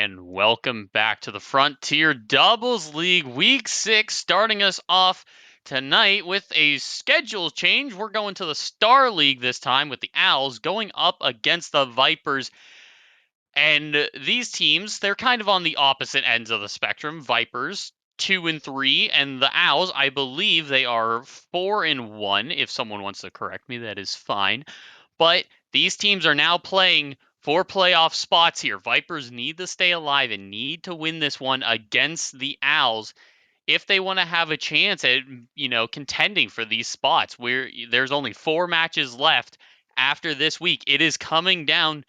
And welcome back to the Frontier Doubles League Week 6, starting us off tonight with a schedule change. We're going to the Star League this time with the Owls going up against the Vipers. And these teams, they're kind of on the opposite ends of the spectrum. Vipers, 2-3, and the Owls, I believe they are 4-1. If someone wants to correct me, that is fine. But these teams are now playing for playoff spots here. Vipers need to stay alive and need to win this one against the Owls if they want to have a chance at, contending for these spots. Where there's only 4 matches left after this week. It is coming down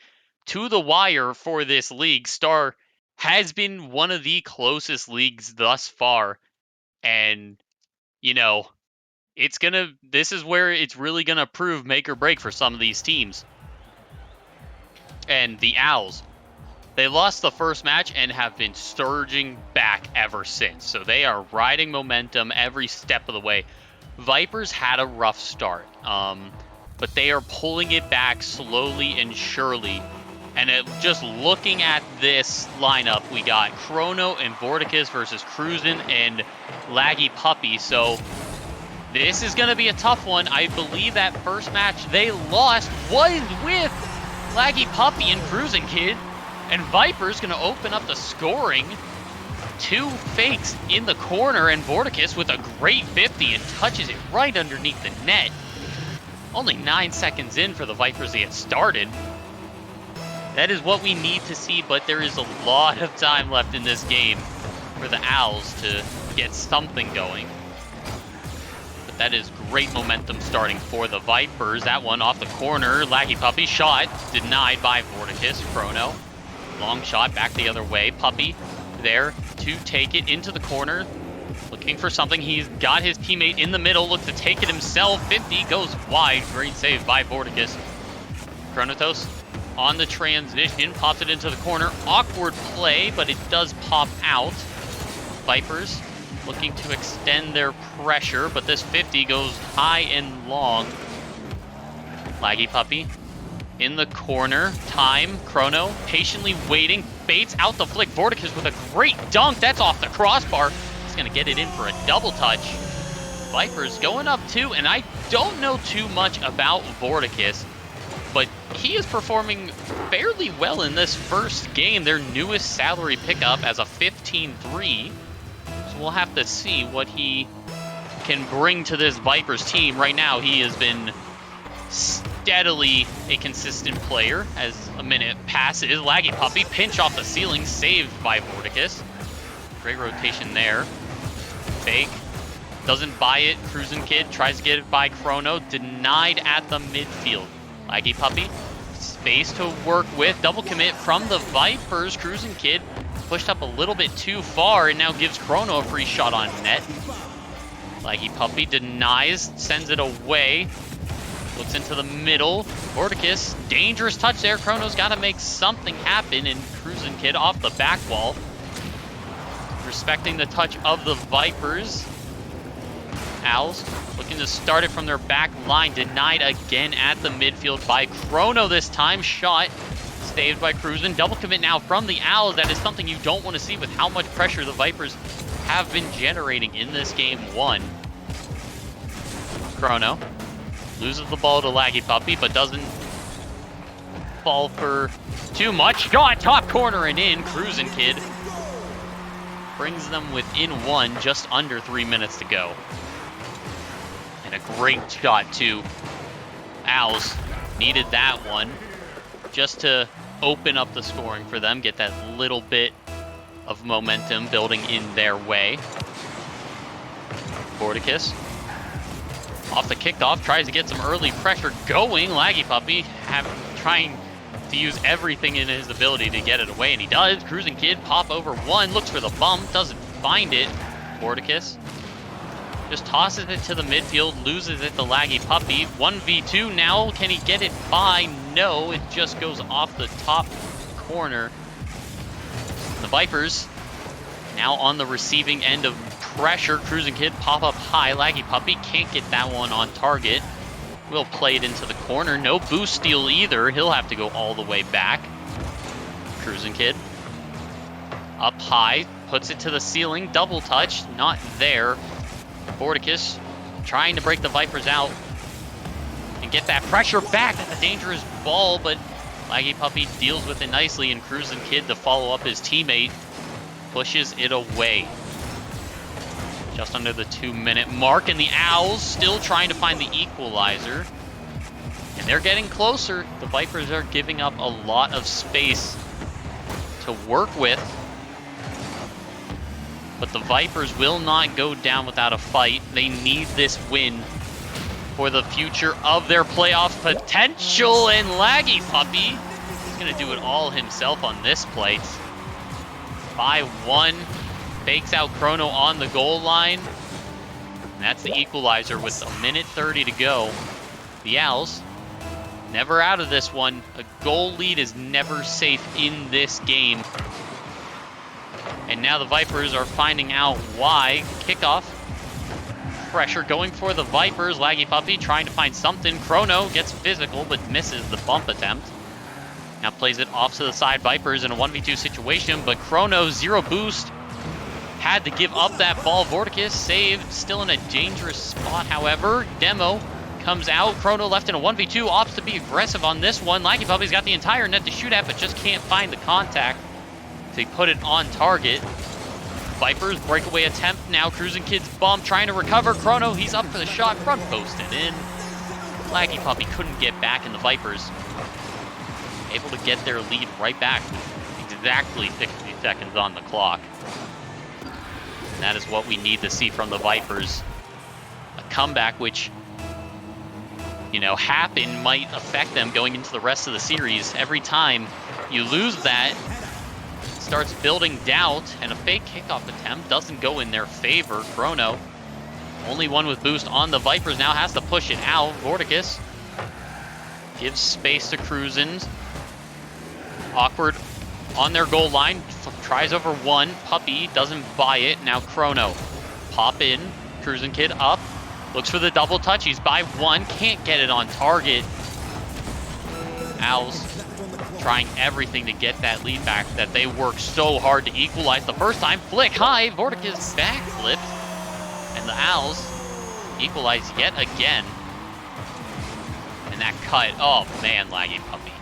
to the wire for this league. Star has been one of the closest leagues thus far, and this is where it's really gonna prove make or break for some of these teams. And the Owls, they lost the first match and have been surging back ever since. So they are riding momentum every step of the way. Vipers had a rough start, but they are pulling it back slowly and surely. And just looking at this lineup, we got Chrono and Vorticus versus Cruisin and Laggy Puppy. So this is going to be a tough one. I believe that first match they lost was with Laggy Puppy and Cruisin Kid. And Viper's going to open up the scoring. 2 fakes in the corner, and Vorticus with a great 50 and touches it right underneath the net. Only 9 seconds in for the Vipers to get started. That is what we need to see, but there is a lot of time left in this game for the Owls to get something going. But that is great momentum starting for the Vipers. That one off the corner. Laggy Puppy shot denied by Vorticus. Chrono. Long shot back the other way. Puppy there to take it into the corner. Looking for something. He's got his teammate in the middle. Looks to take it himself. 50 goes wide. Great save by Vorticus. Chronotos on the transition. Pops it into the corner. Awkward play, but it does pop out. Vipers looking to extend their pressure, but this 50 goes high and long. Laggy Puppy in the corner. Time. Chrono patiently waiting. Baits out the flick. Vorticus with a great dunk. That's off the crossbar. He's going to get it in for a double touch. Vipers going up 2, and I don't know too much about Vorticus, but he is performing fairly well in this first game. Their newest salary pickup as a 15-3. So we'll have to see what he can bring to this Vipers team. Right now, he has been steadily a consistent player as a minute passes. Laggy Puppy, pinch off the ceiling, saved by Vorticus. Great rotation there. Fake. Doesn't buy it. Cruisin Kid tries to get it by Chrono. Denied at the midfield. Laggy Puppy, space to work with. Double commit from the Vipers. Cruisin Kid pushed up a little bit too far and now gives Chrono a free shot on net. Laggy Puppy denies, sends it away. Looks into the middle. Vorticus, dangerous touch there. Chrono's got to make something happen, and Cruisin Kid off the back wall. Respecting the touch of the Vipers. Owls looking to start it from their back line. Denied again at the midfield by Chrono this time. Shot saved by Cruisin. Double commit now from the Owls. That is something you don't want to see with how much pressure the Vipers have been generating in this game 1. Chrono loses the ball to Laggy Puppy, but doesn't fall for too much. Shot, top corner and in. Cruisin Kid brings them within 1, just under 3 minutes to go. And a great shot too. Owls needed that one just to open up the scoring for them, get that little bit of momentum building in their way. Vorticus off the kickoff, tries to get some early pressure going. Laggy Puppy trying to use everything in his ability to get it away, and he does. Cruisin Kid pop over 1, looks for the bump, doesn't find it. Vorticus just tosses it to the midfield, loses it to Laggy Puppy. 1v2 now. Can he get it by? No, it just goes off the top corner. The Vipers now on the receiving end of pressure. Cruisin Kid pop up high. Laggy Puppy can't get that one on target. Will play it into the corner. No boost steal either. He'll have to go all the way back. Cruisin Kid Up high, puts it to the ceiling, double touch, not there. Vorticus trying to break the Vipers out and get that pressure back. That's a dangerous ball, but Laggy Puppy deals with it nicely, and Cruisin' Kid, to follow up his teammate, pushes it away. Just under the 2-minute mark, and the Owls still trying to find the equalizer. And they're getting closer. The Vipers are giving up a lot of space to work with. But the Vipers will not go down without a fight. They need this win for the future of their playoff potential. And Laggy Puppy is going to do it all himself on this play. By 1, fakes out Chrono on the goal line. And that's the equalizer with 1:30 to go. The Owls never out of this one. A goal lead is never safe in this game. And now the Vipers are finding out why. Kickoff. Pressure going for the Vipers. Laggy Puppy trying to find something. Chrono gets physical but misses the bump attempt. Now plays it off to the side. Vipers in a 1v2 situation, but Chrono, 0 boost. Had to give up that ball. Vorticus saved. Still in a dangerous spot, however. Demo comes out. Chrono left in a 1v2. Opts to be aggressive on this one. Laggy Puppy's got the entire net to shoot at, but just can't find the contact. They put it on target. Vipers breakaway attempt. Now Cruisin' Kid's bump, trying to recover. Chrono, he's up for the shot. Front posted in. Laggy Puppy couldn't get back, and the Vipers able to get their lead right back. Exactly 60 seconds on the clock. And that is what we need to see from the Vipers. A comeback which, you know, happen might affect them going into the rest of the series. Every time you lose that, starts building doubt, and a fake kickoff attempt doesn't go in their favor. Chrono, only one with boost on the Vipers, now has to push it out. Vorticus gives space to Cruisin'. Awkward on their goal line, tries over 1. Puppy doesn't buy it. Now Chrono, pop in. Cruisin' Kid up, looks for the double touch. He's by 1, can't get it on target. Owls trying everything to get that lead back that they worked so hard to equalize the first time. Flick high, Vorticus backflipped, and the Owls equalize yet again. And that cut, oh man, Laggy Puppy.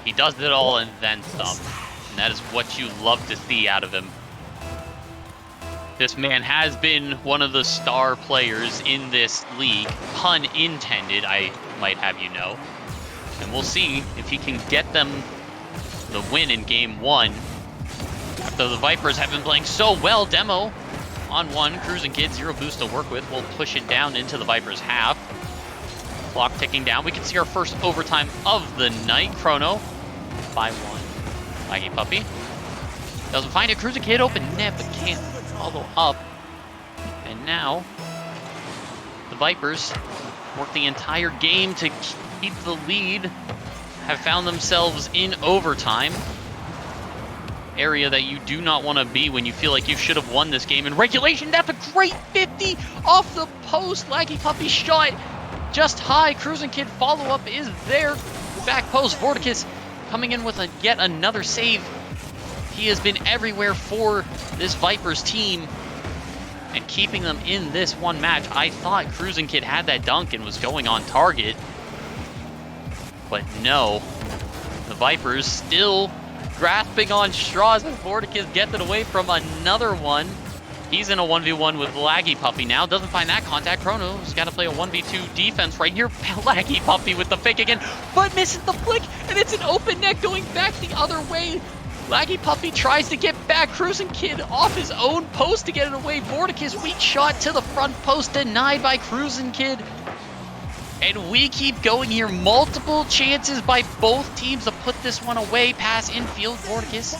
He does it all and then some. And that is what you love to see out of him. This man has been one of the star players in this league. Pun intended, I might have you know. And we'll see if he can get them the win in game 1. After the Vipers have been playing so well. Demo on 1. Cruisin' Kid, 0 boost to work with. We'll push it down into the Vipers' half. Clock ticking down. We can see our first overtime of the night. Chrono by 1. Laggy Puppy doesn't find it. Cruisin' Kid open net, but can't follow up. And now the Vipers work the entire game to keep the lead, have found themselves in overtime. Area that you do not want to be when you feel like you should have won this game in regulation. That's a great 50 off the post. Laggy Puppy shot just high. Cruisin' Kid follow-up is there. Back post. Vorticus coming in with yet another save. He has been everywhere for this Vipers team and keeping them in this one match. I thought Cruisin' Kid had that dunk and was going on target. But no, the Vipers still grasping on straws as Vorticus gets it away from another one. He's in a 1v1 with Laggy Puppy now. Doesn't find that contact. Chrono's got to play a 1v2 defense right here. Laggy Puppy with the fake again, but misses the flick, and it's an open net going back the other way. Laggy Puppy tries to get back. Cruisin' Kid off his own post to get it away. Vorticus weak shot to the front post, denied by Cruisin' Kid. And we keep going here. Multiple chances by both teams to put this one away. Pass infield. Vorticus.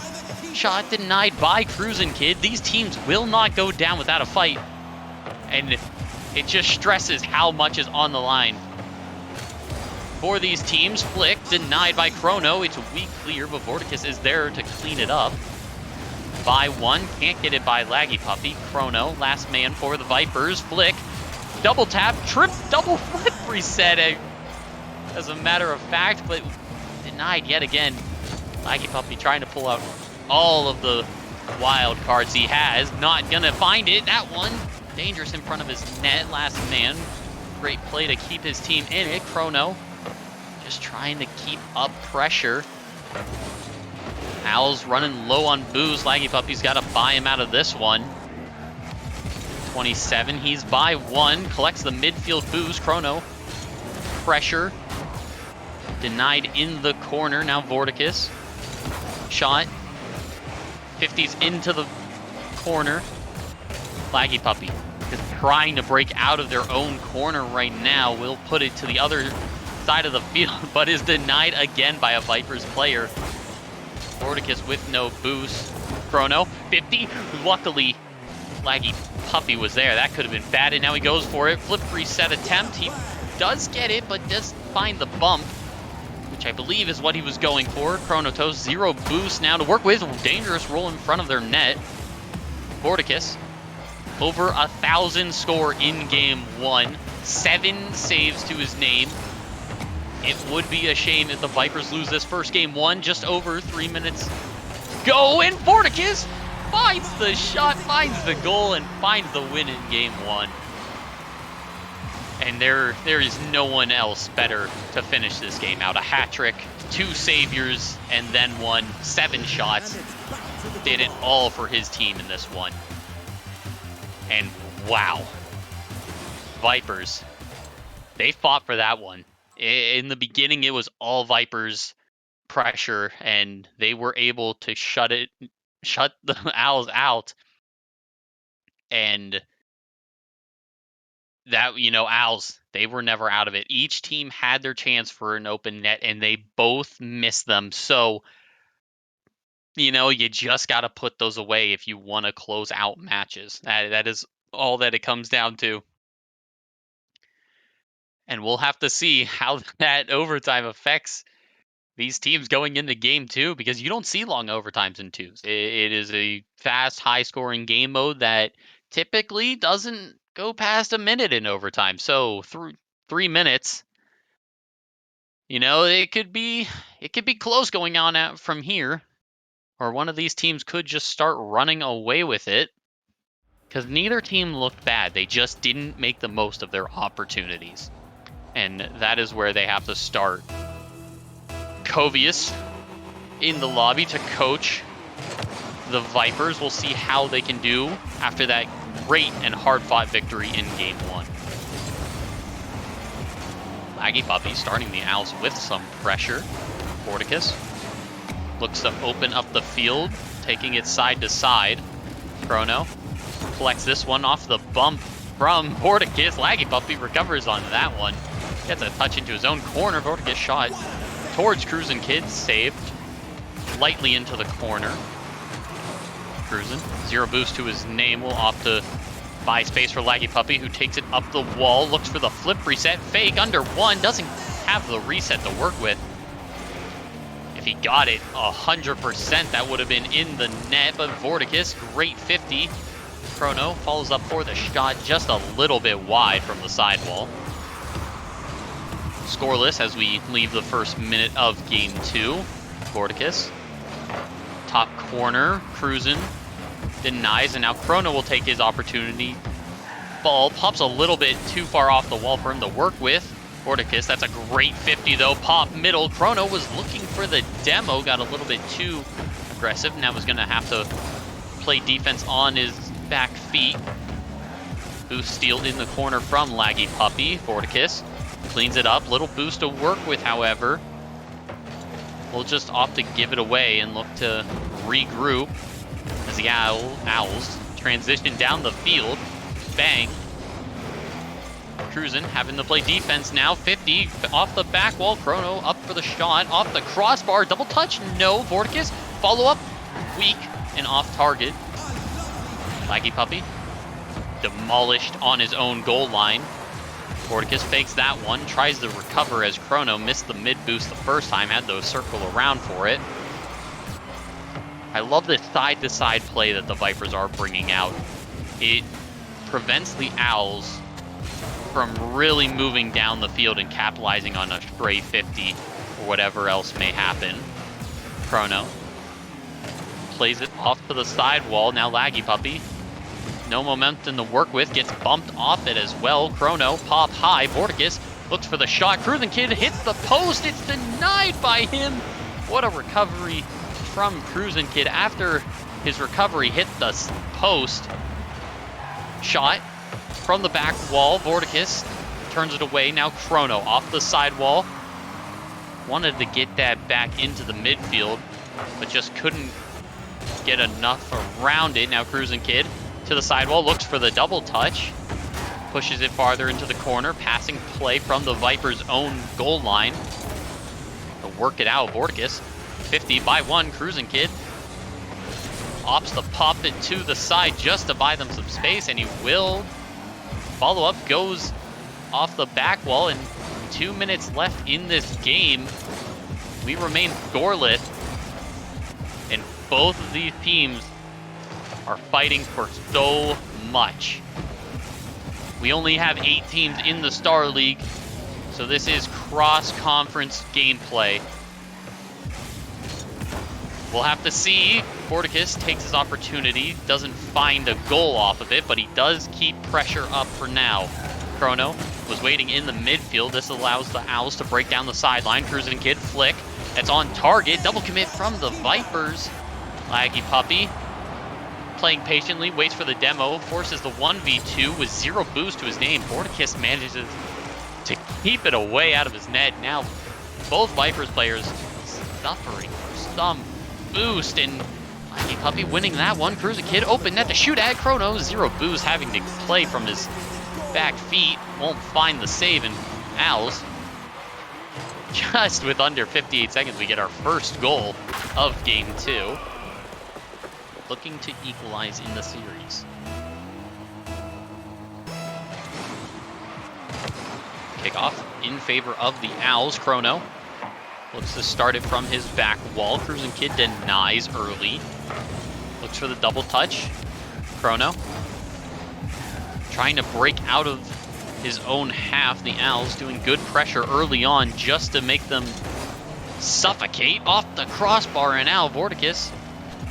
Shot denied by Cruisin' Kid. These teams will not go down without a fight. And it just stresses how much is on the line for these teams. Flick denied by Chrono. It's a weak clear, but Vorticus is there to clean it up. By 1. Can't get it by Laggy Puppy. Chrono, last man for the Vipers. Flick. Double tap, trip, double flip reset, as a matter of fact, but denied yet again. Laggy Puppy trying to pull out all of the wild cards he has. Not gonna find it. That one dangerous in front of his net. Last man. Great play to keep his team in it. Chrono just trying to keep up pressure. Owls running low on booze. Laggy Puppy's got to buy him out of this one. 27, he's by 1. Collects the midfield booze. Chrono. Pressure. Denied in the corner. Now Vorticus. Shot. 50's into the corner. Laggy Puppy is trying to break out of their own corner right now. Will put it to the other side of the field, but is denied again by a Vipers player. Vorticus with no boost. Chrono, 50. Luckily, Laggy Puppy was there. That could have been bad, and now he goes for it. Flip reset attempt. He does get it, but does find the bump, which I believe is what he was going for. Chronotos, 0 boost now to work with. Dangerous roll in front of their net. Vorticus, over 1,000 score in game 1. 7 saves to his name. It would be a shame if the Vipers lose this first game 1. Just over 3 minutes go, and Vorticus finds the shot, finds the goal, and finds the win in game 1. And there is no one else better to finish this game out. A hat trick, 2 saviors, and then 1. 7 shots. Did it all for his team in this one. And wow. Vipers, they fought for that one. In the beginning, it was all Vipers pressure, and they were able to shut the Owls out. And that, Owls, they were never out of it. Each team had their chance for an open net, and they both missed them. So, you just got to put those away if you want to close out matches. That is all that it comes down to. And we'll have to see how that overtime affects these teams going into game 2, because you don't see long overtimes in 2s. It is a fast, high-scoring game mode that typically doesn't go past a minute in overtime. So through 3 minutes, it could be close going on out from here, or one of these teams could just start running away with it, because neither team looked bad. They just didn't make the most of their opportunities. And that is where they have to start. Covius in the lobby to coach the Vipers. We'll see how they can do after that great and hard-fought victory in game 1. Laggy Puppy starting the Owls with some pressure. Vorticus looks to open up the field, taking it side to side. Chrono collects this one off the bump from Vorticus. Laggy Puppy recovers on that one. Gets a touch into his own corner. Vorticus shot towards Cruisin' Kids, saved lightly into the corner. Cruisin', 0 boost to his name, will opt to buy space for Laggy Puppy, who takes it up the wall, looks for the flip reset, fake under 1, doesn't have the reset to work with. If he got it 100%, that would have been in the net, but Vorticus, great 50. Chrono follows up for the shot, just a little bit wide from the sidewall. Scoreless as we leave the first minute of game 2. Vorticus, top corner, Cruisin', denies, and now Chrono will take his opportunity. Ball pops a little bit too far off the wall for him to work with. Vorticus, that's a great 50 though. Pop middle. Chrono was looking for the demo, got a little bit too aggressive. Now was going to have to play defense on his back feet. Boost steal in the corner from Laggy Puppy. Vorticus cleans it up. Little boost to work with, however. We'll just opt to give it away and look to regroup as the Owls transition down the field. Bang. Cruisin' having to play defense now. 50 off the back wall. Chrono up for the shot. Off the crossbar. Double touch. No. Vorticus. Follow up. Weak and off target. Laggy Puppy demolished on his own goal line. Vorticus fakes that one, tries to recover as Chrono missed the mid boost the first time, had to circle around for it. I love this side-to-side play that the Vipers are bringing out. It prevents the Owls from really moving down the field and capitalizing on a stray 50 or whatever else may happen. Chrono plays it off to the sidewall. Now Laggy Puppy, no momentum to work with, gets bumped off it as well. Chrono, pop high. Vorticus looks for the shot. Cruising Kid hits the post. It's denied by him. What a recovery from Cruising Kid after his recovery hit the post. Shot from the back wall. Vorticus turns it away. Now Chrono off the sidewall. Wanted to get that back into the midfield, but just couldn't get enough around it. Now Cruising Kid to the sidewall, looks for the double touch. Pushes it farther into the corner. Passing play from the Vipers' own goal line. To work it out, Vorticus. 50 by 1, Cruising Kid. Opts to pop it to the side just to buy them some space, and he will. Follow-up goes off the back wall, and 2 minutes left in this game. We remain scoreless, and both of these teams are fighting for so much. We only have 8 teams in the Star League, so this is cross-conference gameplay. We'll have to see. Vorticus takes his opportunity, doesn't find a goal off of it, but he does keep pressure up for now. Chrono was waiting in the midfield. This allows the Owls to break down the sideline. Cruising Kid flick. That's on target. Double commit from the Vipers. Laggy Puppy playing patiently, waits for the demo, forces the 1v2 with 0 boost to his name. Vorticus manages to keep it away out of his net. Now both Vipers players suffering for some boost, and Laggy Puppy winning that one. Cruising Kid open net to shoot at. Chrono, 0 boost, having to play from his back feet, won't find the save, and Owls, just with under 58 seconds, we get our first goal of Game 2. Looking to equalize in the series. Kickoff in favor of the Owls. Chrono looks to start it from his back wall. Cruising Kid denies early. Looks for the double touch. Chrono trying to break out of his own half. The Owls doing good pressure early on just to make them suffocate off the crossbar, and now Vorticus.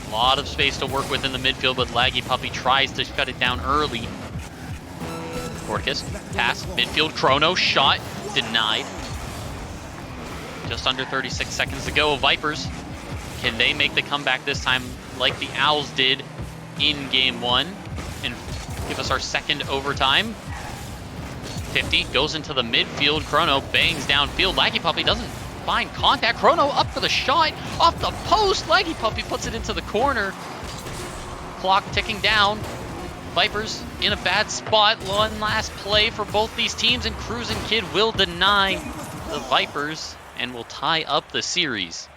A lot of space to work with in the midfield, but Laggy Puppy tries to shut it down early. Vorticus, pass, midfield, Chrono, shot, denied. Just under 36 seconds to go. Vipers, can they make the comeback this time like the Owls did in Game 1 and give us our second overtime? 50 goes into the midfield. Chrono bangs downfield. Laggy Puppy doesn't find contact. Chrono up for the shot off the post. Laggy Puppy puts it into the corner. Clock ticking down. Vipers in a bad spot. One last play for both these teams, and Cruising Kid will deny the Vipers and will tie up the series.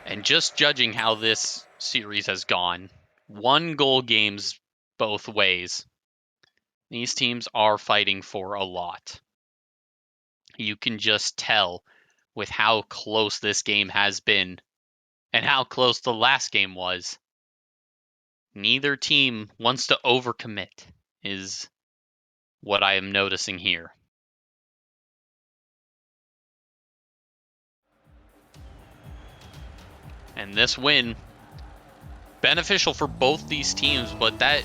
And just judging how this series has gone, 1-goal games both ways. These teams are fighting for a lot. You can just tell with how close this game has been and how close the last game was. Neither team wants to overcommit, is what I am noticing here. And this win, beneficial for both these teams, but that,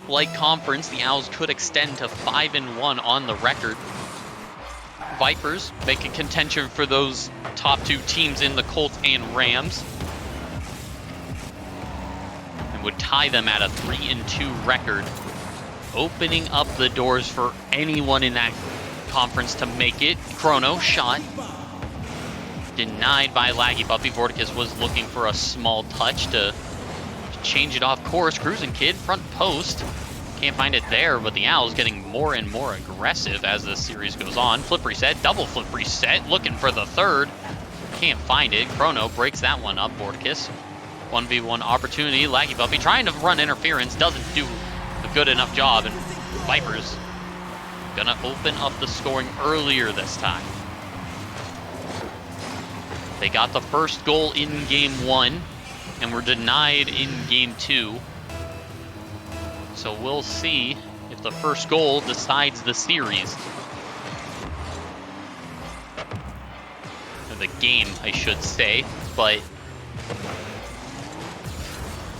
like conference, the Owls could extend to 5-1 on the record. Vipers make a contention for those top 2 teams in the Colts and Rams, and would tie them at a 3-2 record, opening up the doors for anyone in that conference to make it. Chrono shot denied by Laggy Puppy. Vorticus was looking for a small touch to change it off course. Cruising Kid, front post. Can't find it there, but the Owls getting more and more aggressive as the series goes on. Flip reset, double flip reset, looking for the third. Can't find it. Chrono breaks that one up. Vorticus, 1v1 opportunity. Laggy Puppy trying to run interference, doesn't do a good enough job, and Vipers gonna open up the scoring earlier this time. They got the first goal in Game 1 and were denied in Game 2. So we'll see if the first goal decides the series. the game, I should say. But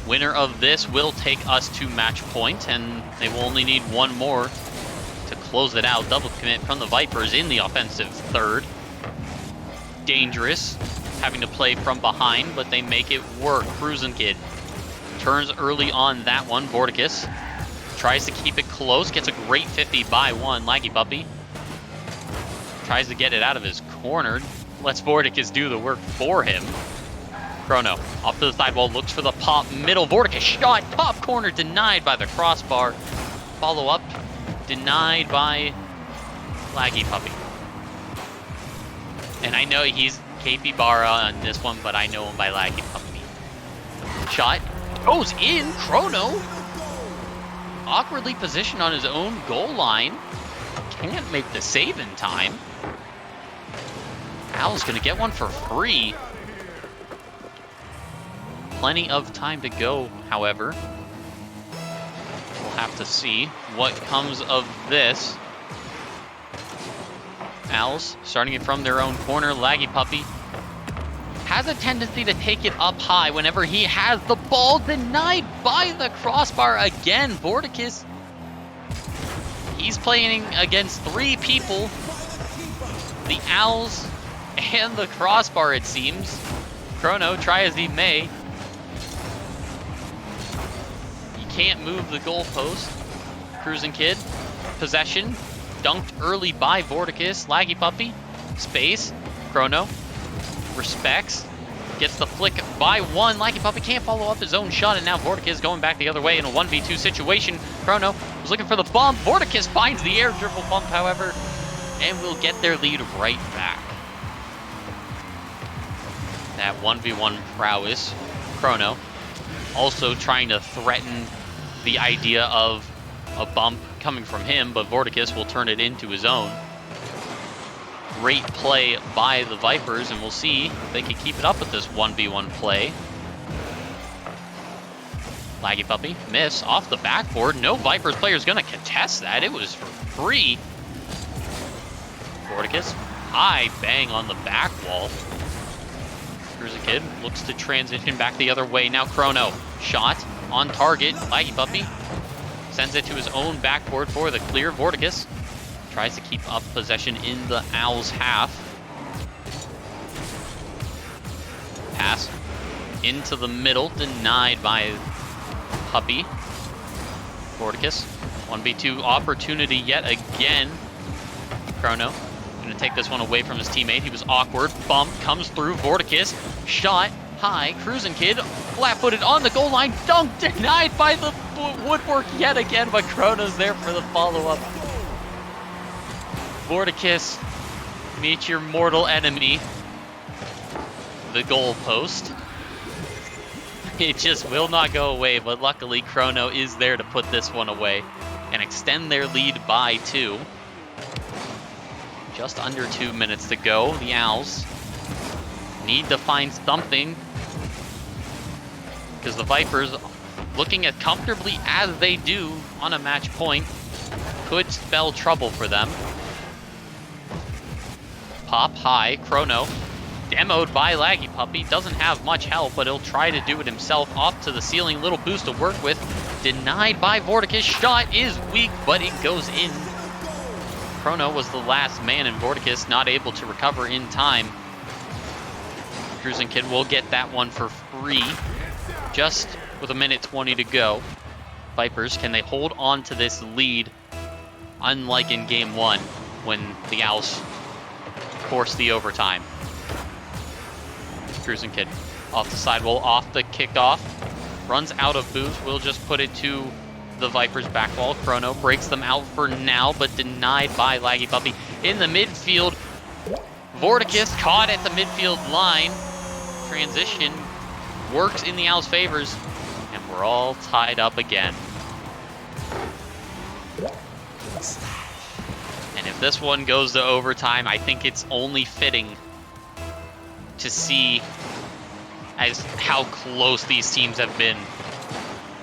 winner of this will take us to match point, and they will only need one more to close it out. Double commit from the Vipers in the offensive third. Dangerous, having to play from behind, but they make it work. Cruisin' Kid turns early on that one. Vorticus tries to keep it close, gets a great 50 by one. Laggy Puppy tries to get it out of his corner, lets Vorticus do the work for him. Chrono off to the sidewall, looks for the pop middle. Vorticus shot, top corner denied by the crossbar. Follow up denied by Laggy Puppy. And I know he's Capybara on this one, but I know him by Laggy Puppy. Shot goes in. Chrono awkwardly positioned on his own goal line. Can't make the save in time. Al's gonna get one for free. Plenty of time to go, however. We'll have to see what comes of this. Owls starting it from their own corner. Laggy Puppy has a tendency to take it up high whenever he has the ball, denied by the crossbar again. Vorticus, he's playing against three people. The Owls and the crossbar, it seems. Chrono, try as he may. He can't move the goalpost. Cruisin' Kid, possession. Dunked early by Vorticus. Laggy Puppy, space. Chrono respects, gets the flick by one. Laggy Puppy can't follow up his own shot, and now Vorticus going back the other way in a 1v2 situation. Chrono was looking for the bump. Vorticus finds the air dribble bump, however, and will get their lead right back. That 1v1 prowess. Chrono also trying to threaten the idea of a bump coming from him, but Vorticus will turn it into his own. Great play by the Vipers, and we'll see if they can keep it up with this 1v1 play. Laggy Puppy, miss off the backboard. No Vipers player is going to contest that. It was for free. Vorticus, high bang on the back wall. Cruisin' Kid looks to transition back the other way. Now Chrono, shot on target. Laggy Puppy sends it to his own backboard for the clear. Vorticus tries to keep up possession in the Owls' half. Pass into the middle, denied by Puppy. Vorticus, 1v2 opportunity yet again. Chrono gonna take this one away from his teammate. He was awkward. Bump comes through. Vorticus, shot high. Cruisin' Kid, flat-footed on the goal line. Dunk denied by the woodwork yet again, but Chrono's there for the follow-up. Vorticus, meet your mortal enemy, the goalpost. It just will not go away, but luckily Chrono is there to put this one away and extend their lead by 2. Just under 2 minutes to go. The Owls need to find something, because the Vipers, looking as comfortably as they do on a match point, could spell trouble for them. Pop high. Chrono, demoed by Laggy Puppy, doesn't have much help, but he'll try to do it himself. Off to the ceiling, little boost to work with. Denied by Vorticus. Shot is weak, but it goes in. Chrono was the last man, and Vorticus not able to recover in time. Cruisin' Kid will get that one for free, just with 1:20 to go. Vipers, can they hold on to this lead, unlike in game 1 when the Owls forced the overtime? Cruisin' Kid off the sidewall, off the kickoff, runs out of boost. We'll just put it to the Vipers' back wall. Chrono breaks them out for now, but denied by Laggy Puppy in the midfield. Vorticus caught at the midfield line. Transition works in the Owls' favors, and we're all tied up again. And if this one goes to overtime, I think it's only fitting to see as how close these teams have been.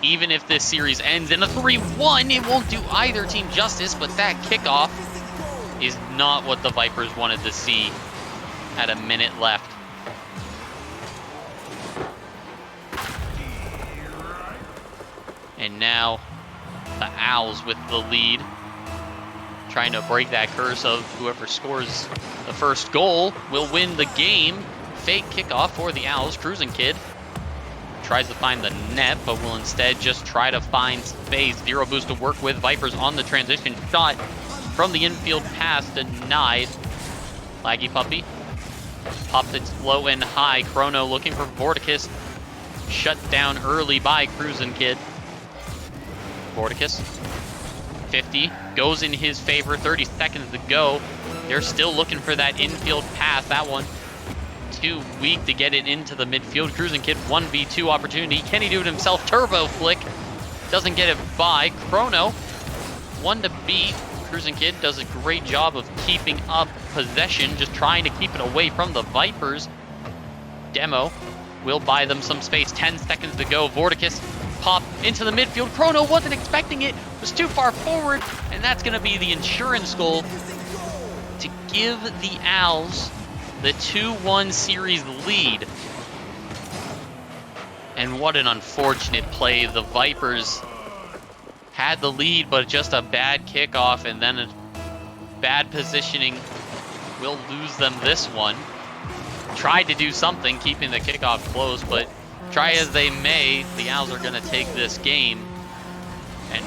Even if this series ends in a 3-1, it won't do either team justice, but that kickoff is not what the Vipers wanted to see. at a minute left. And now the Owls with the lead, trying to break that curse of whoever scores the first goal will win the game. Fake kickoff for the Owls. Cruising Kid tries to find the net, but will instead just try to find space. Zero boost to work with. Vipers on the transition shot from the infield pass, denied. Laggy Puppy pops it low and high. Chrono looking for Vorticus. Shut down early by Cruising Kid. Vorticus, 50, goes in his favor, 30 seconds to go. They're still looking for that infield pass. That one too weak to get it into the midfield. Cruising Kid, 1v2 opportunity. Can he do it himself? Turbo flick, doesn't get it by. Chrono, one to beat. Cruising Kid does a great job of keeping up possession, just trying to keep it away from the Vipers. Demo will buy them some space, 10 seconds to go. Vorticus pop into the midfield. Chrono wasn't expecting it, was too far forward, and that's going to be the insurance goal to give the Owls the 2-1 series lead. And what an unfortunate play. The Vipers had the lead, but just a bad kickoff and then a bad positioning will lose them this one. Tried to do something, keeping the kickoff close, but try as they may, the Owls are going to take this game and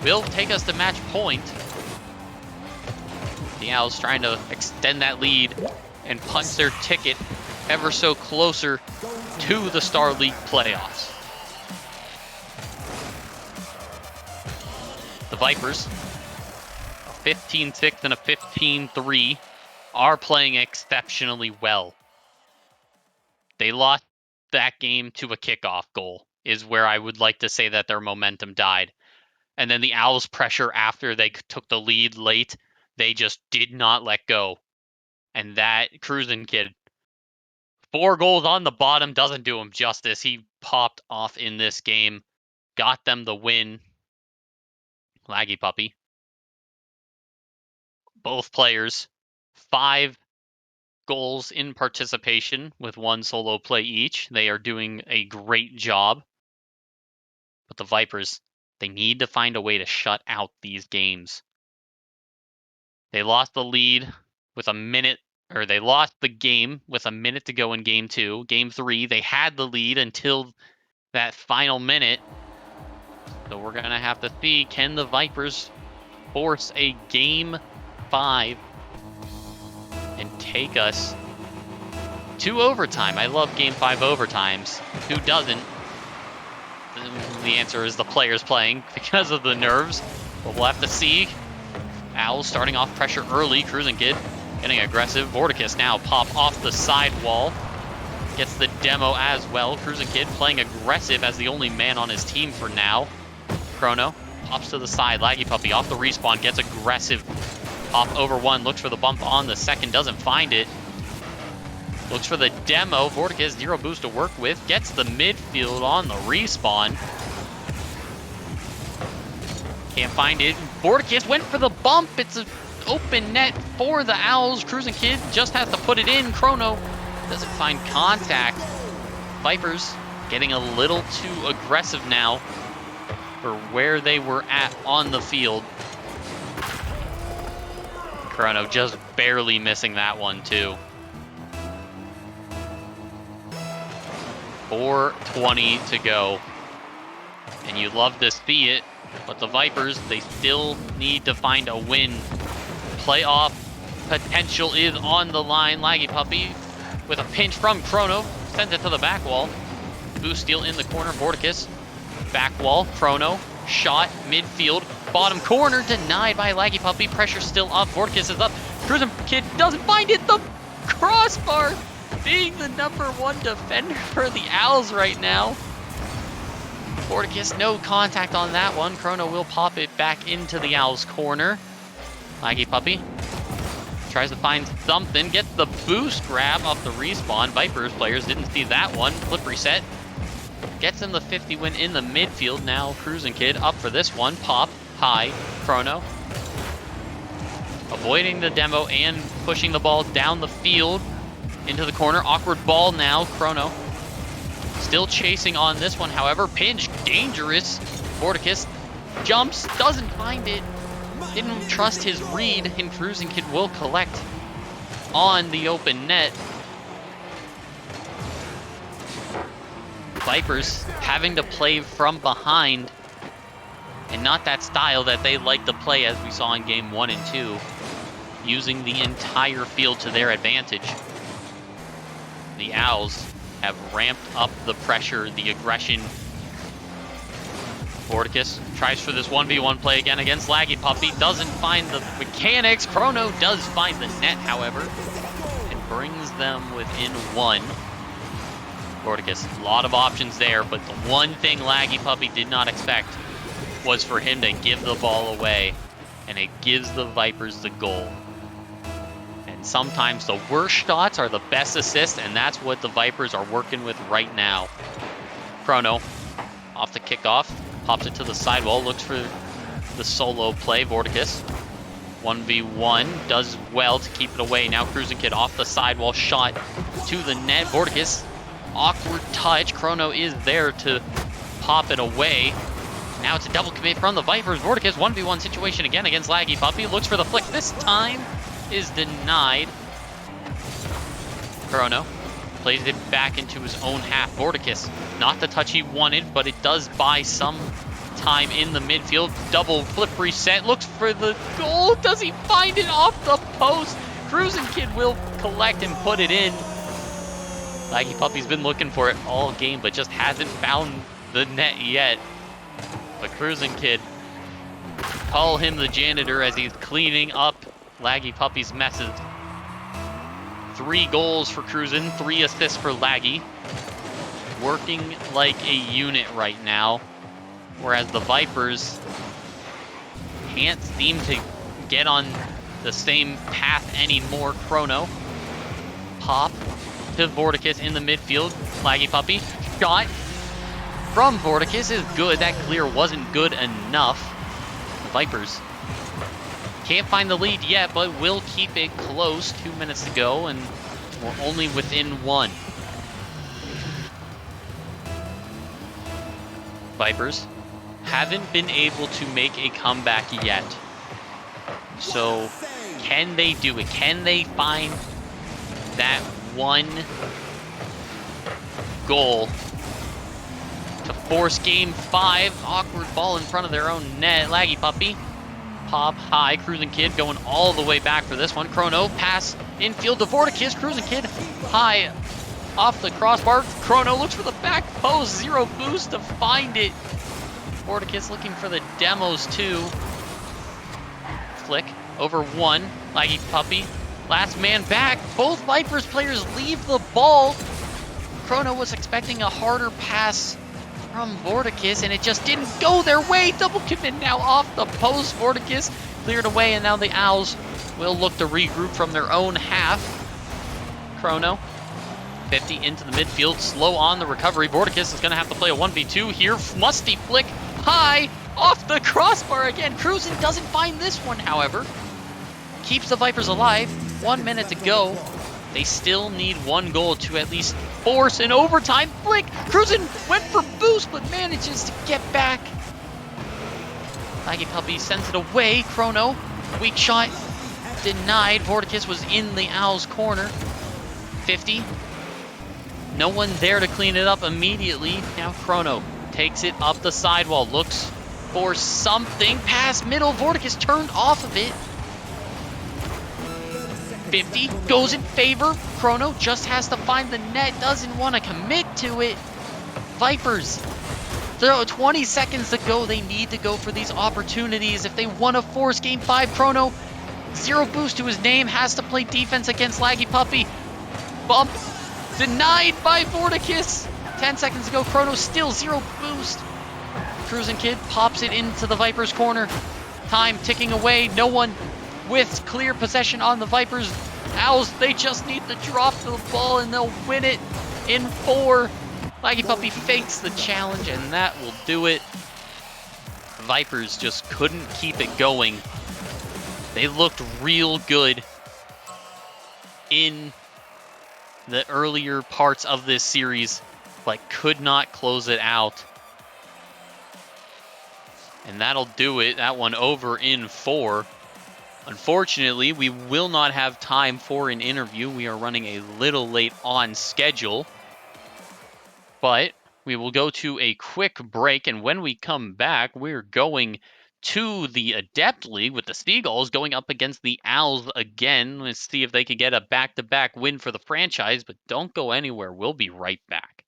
will take us to match point. The Owls trying to extend that lead and punch their ticket ever so closer to the Star League playoffs. The Vipers, a 15-6 and a 15-3, are playing exceptionally well. They lost that game to a kickoff goal, is where I would like to say that their momentum died. And then the Owls' pressure after they took the lead late, they just did not let go. And that Cruising Kid, 4 goals on the bottom, doesn't do him justice. He popped off in this game, got them the win. Laggy Puppy. Both players, 5 goals in participation with 1 solo play each. They are doing a great job. But the Vipers, they need to find a way to shut out these games. They lost the lead with a minute, or they lost the game with a minute to go in game 2. Game 3, they had the lead until that final minute. So we're going to have to see, can the Vipers force a game 5 and take us to overtime? I love game 5 overtimes. Who doesn't? The answer is the players playing because of the nerves. But we'll have to see. Owls starting off pressure early. Cruising Kid getting aggressive. Vorticus now pop off the side wall. Gets the demo as well. Cruising Kid playing aggressive as the only man on his team for now. Chrono pops to the side. Laggy Puppy off the respawn. Gets aggressive. Pop over 1. Looks for the bump on the second. Doesn't find it. Looks for the demo. Vorticus, 0 boost to work with. Gets the midfield on the respawn. Can't find it. Vorticus went for the bump. It's an open net for the Owls. Cruising Kid just has to put it in. Chrono doesn't find contact. Vipers getting a little too aggressive now for where they were at on the field. Chrono just barely missing that one too. 4:20 to go. And you'd love to see it, but the Vipers, they still need to find a win. Playoff potential is on the line. Laggy Puppy with a pinch from Chrono. Sends it to the back wall. Boost steal in the corner. Vorticus. Back wall. Chrono. Shot. Midfield. Bottom corner. Denied by Laggy Puppy. Pressure still up. Vorticus is up. Cruising Kid doesn't find it. The crossbar being the #1 defender for the Owls right now. Vorticus, no contact on that one. Chrono will pop it back into the Owls corner. Laggy Puppy tries to find something. Gets the boost grab off the respawn. Vipers players didn't see that one. Flip reset. Gets him the 50 win in the midfield. Now Cruising Kid up for this one. Pop, high, Chrono. Avoiding the demo and pushing the ball down the field. into the corner. Awkward ball now. Chrono still chasing on this one. However, Pinch, dangerous. Vorticus jumps, doesn't find it. Didn't trust his read, and Cruising Kid will collect on the open net. Vipers having to play from behind, and not that style that they like to play as we saw in game 1 and 2, using the entire field to their advantage. The Owls have ramped up the pressure, the aggression. Vorticus tries for this 1v1 play again against Laggy Puppy, doesn't find the mechanics. Chrono does find the net, however, and brings them within 1. Vorticus, a lot of options there, but the one thing Laggy Puppy did not expect was for him to give the ball away, and it gives the Vipers the goal. And sometimes the worst shots are the best assists, and that's what the Vipers are working with right now. Chrono, off the kickoff, pops it to the sidewall, looks for the solo play. Vorticus, 1v1, does well to keep it away. Now Cruising Kid off the sidewall, shot to the net. Vorticus, awkward touch. Chrono is there to pop it away. Now it's a double commit from the Vipers. Vorticus, 1v1 situation again against Laggy Puppy. Looks for the flick. This time is denied. Chrono plays it back into his own half. Vorticus, not the touch he wanted, but it does buy some time in the midfield. Double flip reset. Looks for the goal. Does he find it off the post? Cruising Kid will collect and put it in. Laggy Puppy's been looking for it all game, but just hasn't found the net yet. But Cruising Kid, call him the janitor as he's cleaning up Laggy Puppy's messes. 3 goals for Cruisin', 3 assists for Laggy. Working like a unit right now, whereas the Vipers can't seem to get on the same path anymore. Chrono, pop to Vorticus in the midfield. Laggy Puppy, shot from Vorticus is good. That clear wasn't good enough. The Vipers can't find the lead yet, but will keep it close. 2 minutes to go, and we're only within 1. Vipers haven't been able to make a comeback yet. So, can they do it? Can they find that one goal to force game 5? Awkward ball in front of their own net. Laggy Puppy, pop high. Cruising Kid going all the way back for this one. Chrono, pass infield to Vorticus. Cruising Kid high off the crossbar. Chrono looks for the back post. 0 boost to find it. Vorticus looking for the demos too. Flick over 1. Laggy Puppy, last man back. Both Vipers players leave the ball. Chrono was expecting a harder pass from Vorticus, and it just didn't go their way. Double commit now off the post. Vorticus cleared away, and now the Owls will look to regroup from their own half. Chrono, 50 into the midfield, slow on the recovery. Vorticus is going to have to play a 1v2 here. Musty flick high off the crossbar again. Cruising doesn't find this one, however. Keeps the Vipers alive. 1 minute to go. They still need 1 goal to at least force an overtime. Flick, Cruising went for boost, but manages to get back. Laggy Puppy sends it away. Chrono, weak shot, denied. Vorticus was in the Owls' corner. 50. No one there to clean it up immediately. Now Chrono takes it up the sidewall, looks for something. Pass middle, Vorticus turned off of it. 50 goes in favor. Chrono just has to find the net, doesn't want to commit to it. Vipers, there are 20 seconds to go. They need to go for these opportunities if they want to force game 5. Chrono, 0 boost to his name, has to play defense against Laggy Puppy. Bump denied by Vorticus. 10 seconds to go. Chrono still 0 boost. Cruising Kid pops it into the Vipers' corner. Time ticking away. No one with clear possession on the Vipers. Owls, they just need to drop the ball and they'll win it in 4. Laggy Puppy fakes the challenge, and that will do it. Vipers just couldn't keep it going. They looked real good in the earlier parts of this series, like, could not close it out. And that'll do it. That one over in 4. Unfortunately, we will not have time for an interview. We are running a little late on schedule. But we will go to a quick break, and when we come back, we're going to the Adept League with the Seagulls going up against the Owls again. Let's see if they can get a back-to-back win for the franchise, but don't go anywhere. We'll be right back.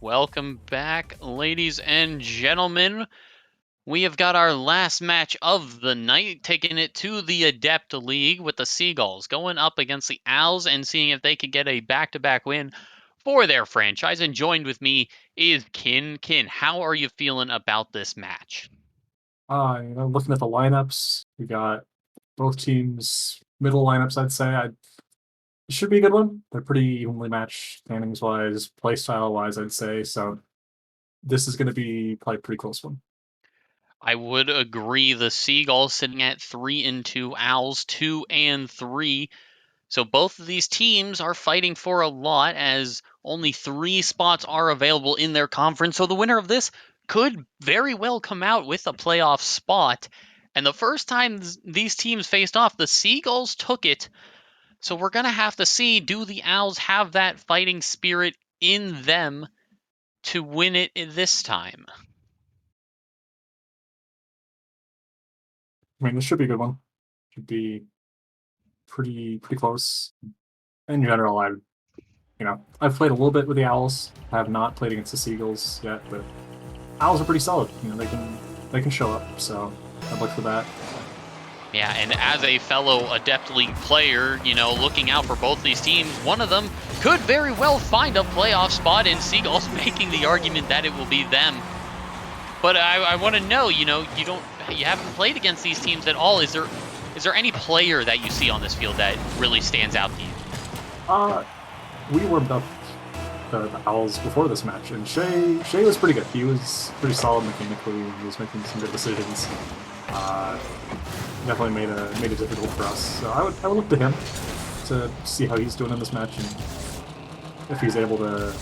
Welcome back, ladies and gentlemen. We have got our last match of the night, taking it to the Adept League with the Seagulls, going up against the Owls and seeing if they could get a back-to-back win for their franchise. And joined with me is Kin. Kin, how are you feeling about this match? Looking at the lineups, we got both teams middle lineups. I'd say it should be a good one. They're pretty evenly matched standings wise, play style wise. I'd say so. This is going to be probably a pretty close one. I would agree. The Seagulls sitting at 3-2, Owls 2-3. So both of these teams are fighting for a lot, as only 3 spots are available in their conference. So the winner of this could very well come out with a playoff spot. And the first time these teams faced off, the Seagulls took it. So we're going to have to see, do the Owls have that fighting spirit in them to win it this time? I mean, this should be a good one. Should be pretty close. In general, I've played a little bit with the Owls. I have not played against the Seagulls yet, but Owls are pretty solid. They can show up. So I'd look for that. Yeah, and as a fellow Adept League player, looking out for both these teams, one of them could very well find a playoff spot, and Seagulls making the argument that it will be them. But I want to know, you haven't played against these teams at all. Is there any player that you see on this field that really stands out to you? We warmed up the Owls before this match, and Shay was pretty good. He was pretty solid mechanically. He was making some good decisions. Definitely made it difficult for us. So I would look to him to see how he's doing in this match and if he's able to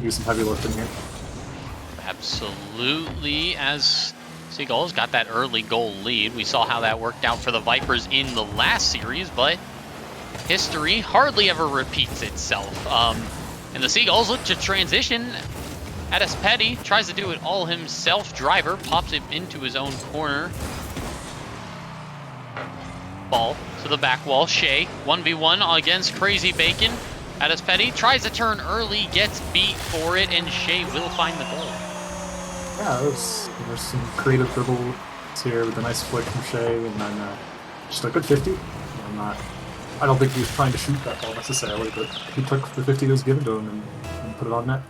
do some heavy lifting here. Absolutely, as Seagulls got that early goal lead. We saw how that worked out for the Vipers in the last series, but history hardly ever repeats itself. And the Seagulls look to transition. Addis Petty tries to do it all himself. Driver pops it into his own corner. Ball to the back wall. Shay 1v1 against Crazy Bacon. Addis Petty tries to turn early, gets beat for it, and Shay will find the goal. Yeah, there's some creative dribbles here with a nice flick from Shay, and then just a good 50. I don't think he was trying to shoot that ball necessarily, but he took the 50 that was given to him and put it on net.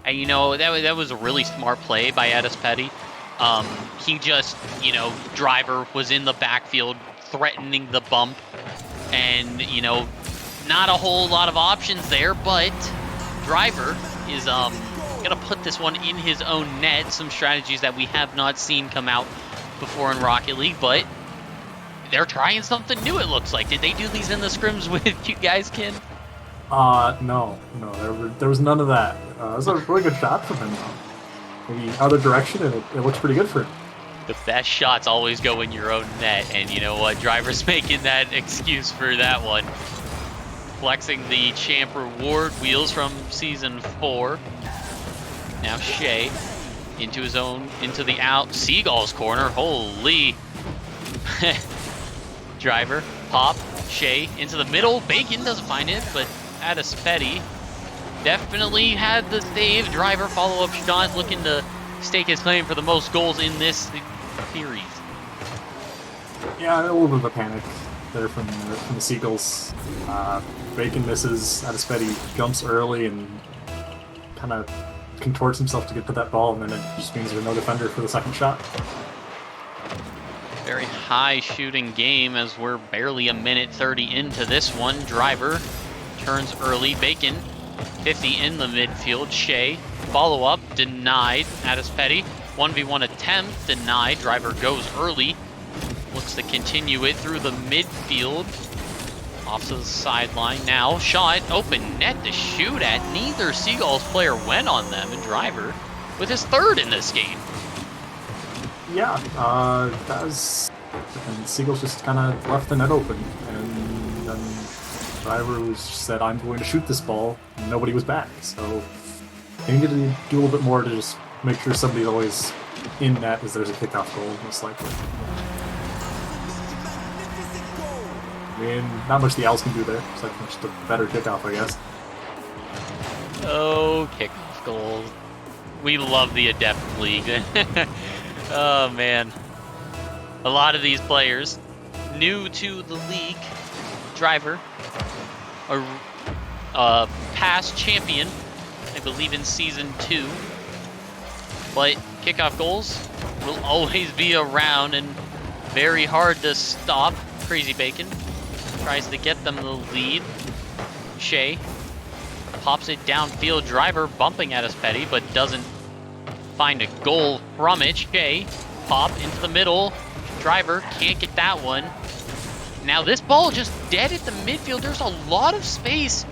And that was a really smart play by Addis Petty. He just, Driver was in the backfield threatening the bump, and not a whole lot of options there, but Driver is gonna put this one in his own net. Some strategies that we have not seen come out before in Rocket League, but they're trying something new, it looks like. Did they do these in the scrims with you guys, Kin? No, there was none of that. It was a really good shot from him, though. Maybe other direction, and it looks pretty good for him. The best shots always go in your own net, and you know what? Driver's making that excuse for that one. Flexing the champ reward wheels from Season 4. Now Shay into the out Seagulls corner. Holy. Driver, pop, Shay into the middle. Bacon doesn't find it, but Addis Petty definitely had the save. Driver follow-up shot, looking to stake his claim for the most goals in this series. Yeah, a little bit of a panic there from the Seagulls. Bacon misses. Addis Petty jumps early and kind of contorts himself to get to that ball, and then it just means there's no defender for the second shot. Very high shooting game as we're barely a minute 30 into this one. Driver turns early. Bacon 50 in the midfield. Shay follow up denied. Addis Petty 1v1 attempt denied. Driver goes early. Looks to continue it through the midfield. Off to the sideline now. Shot open net to shoot at. Neither Seagulls player went on them, and Driver with his third in this game. Yeah, and Seagulls just kind of left the net open, and then Driver said, "I'm going to shoot this ball," and nobody was back. So they needed to do a little bit more to just make sure somebody's always in net as there's a kickoff goal, most likely. I mean, not much the Owls can do there, except just a better kickoff, I guess. Oh, kickoff goal. We love the Adept League. Oh, man. A lot of these players new to the league. Driver, a past champion, I believe in Season 2. But kickoff goals will always be around and very hard to stop. Crazy Bacon tries to get them the lead. Shea pops it downfield. Driver bumping at us Petty, but doesn't find a goal from it. Shea pop into the middle. Driver can't get that one. Now this ball just dead at the midfield. There's a lot of space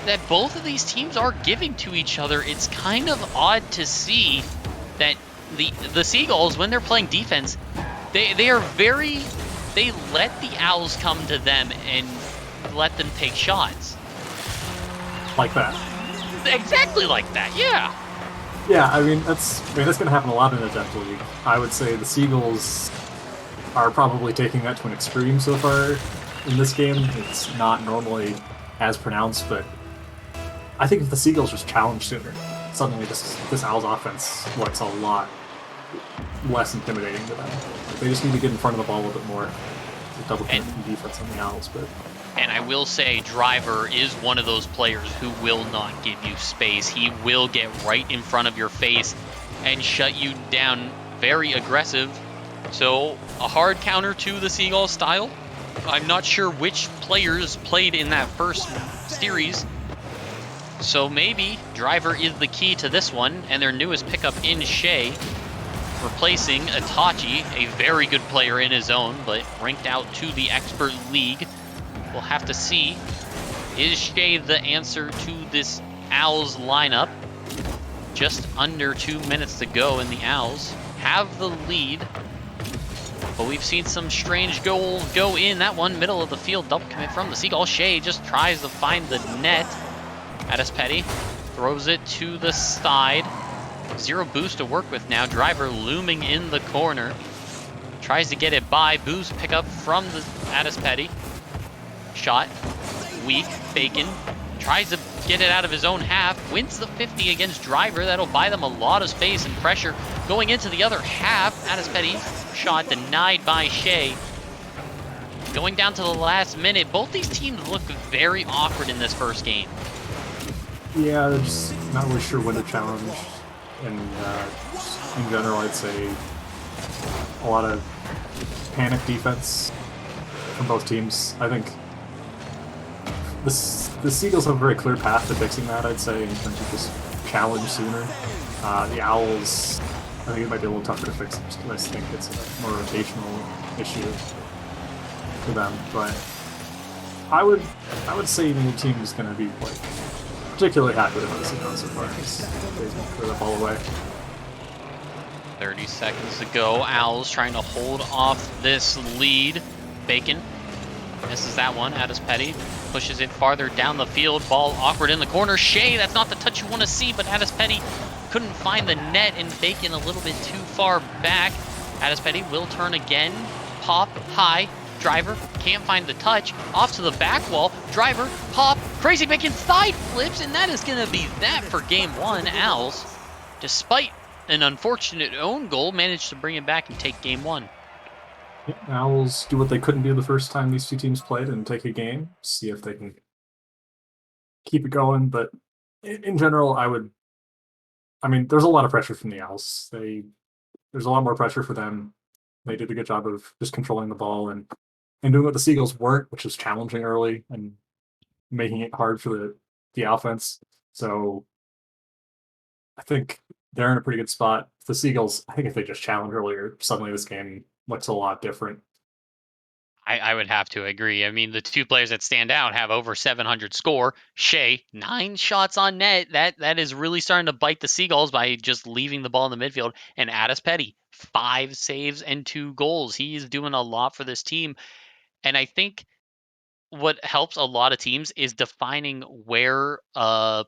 that both of these teams are giving to each other. It's kind of odd to see that the Seagulls, when they're playing defense, they let the Owls come to them and let them take shots. Like that. Exactly like that, yeah. Yeah, I mean that's gonna happen a lot in the Adept League. I would say the Seagulls are probably taking that to an extreme so far in this game. It's not normally as pronounced, but I think if the Seagulls just challenge sooner, suddenly this Owls offense looks a lot less intimidating to them. They just need to get in front of the ball a little bit more to double team defense on the Owls. But and I will say, Driver is one of those players who will not give you space. He will get right in front of your face and shut you down. Very aggressive. So, a hard counter to the Seagull style. I'm not sure which players played in that first series. So maybe Driver is the key to this one, and their newest pickup in Shea, replacing Itachi, a very good player in his own, but ranked out to the Expert League. We'll have to see. Is Shea the answer to this Owls lineup? Just under 2 minutes to go, and the Owls have the lead. But we've seen some strange goals go in. That one, middle of the field, double commit from the Seagull. Shea just tries to find the net. Addis Petty throws it to the side. Zero boost to work with now. Driver looming in the corner. Tries to get it by. Boost pick up from the Addis Petty. Shot. Weak. Bacon. Tries to get it out of his own half. Wins the 50 against Driver. That'll buy them a lot of space and pressure. Going into the other half. Addis Petty. Shot denied by Shea. Going down to the last minute. Both these teams look very awkward in this first game. Yeah, they're just not really sure when to challenge. And in general, I'd say a lot of panic defense from both teams. I think the Seagulls have a very clear path to fixing that, I'd say, in terms of just challenge sooner. The Owls, I think it might be a little tougher to fix because I think it's a more rotational issue for them. But I would say the team is going to be like particularly happy with this so far. They throw the ball away. 30 seconds to go. Owls trying to hold off this lead. Bacon misses that one. Addis Petty pushes it farther down the field. Ball awkward in the corner. Shea, that's not the touch you want to see, but Addis Petty couldn't find the net, and Bacon a little bit too far back. Addis Petty will turn again. Pop, high. Driver can't find the touch. Off to the back wall. Driver, pop. Crazy Bacon side flips, and that is going to be that for game one. Owls, despite an unfortunate own goal, managed to bring it back and take game one. Yeah, Owls do what they couldn't do the first time these two teams played and take a game, see if they can keep it going. But in general, I mean, there's a lot of pressure from the Owls. There's a lot more pressure for them. They did a good job of just controlling the ball and doing what the Seagulls weren't, which was challenging early and making it hard for the offense. So I think they're in a pretty good spot. The Seagulls, I think if they just challenge earlier, suddenly this game looks a lot different. I would have to agree. I mean, the two players that stand out have over 700 score. Shea, 9 shots on net. That is really starting to bite the Seagulls by just leaving the ball in the midfield. And Addis Petty, 5 saves and 2 goals. He is doing a lot for this team. And I think what helps a lot of teams is defining where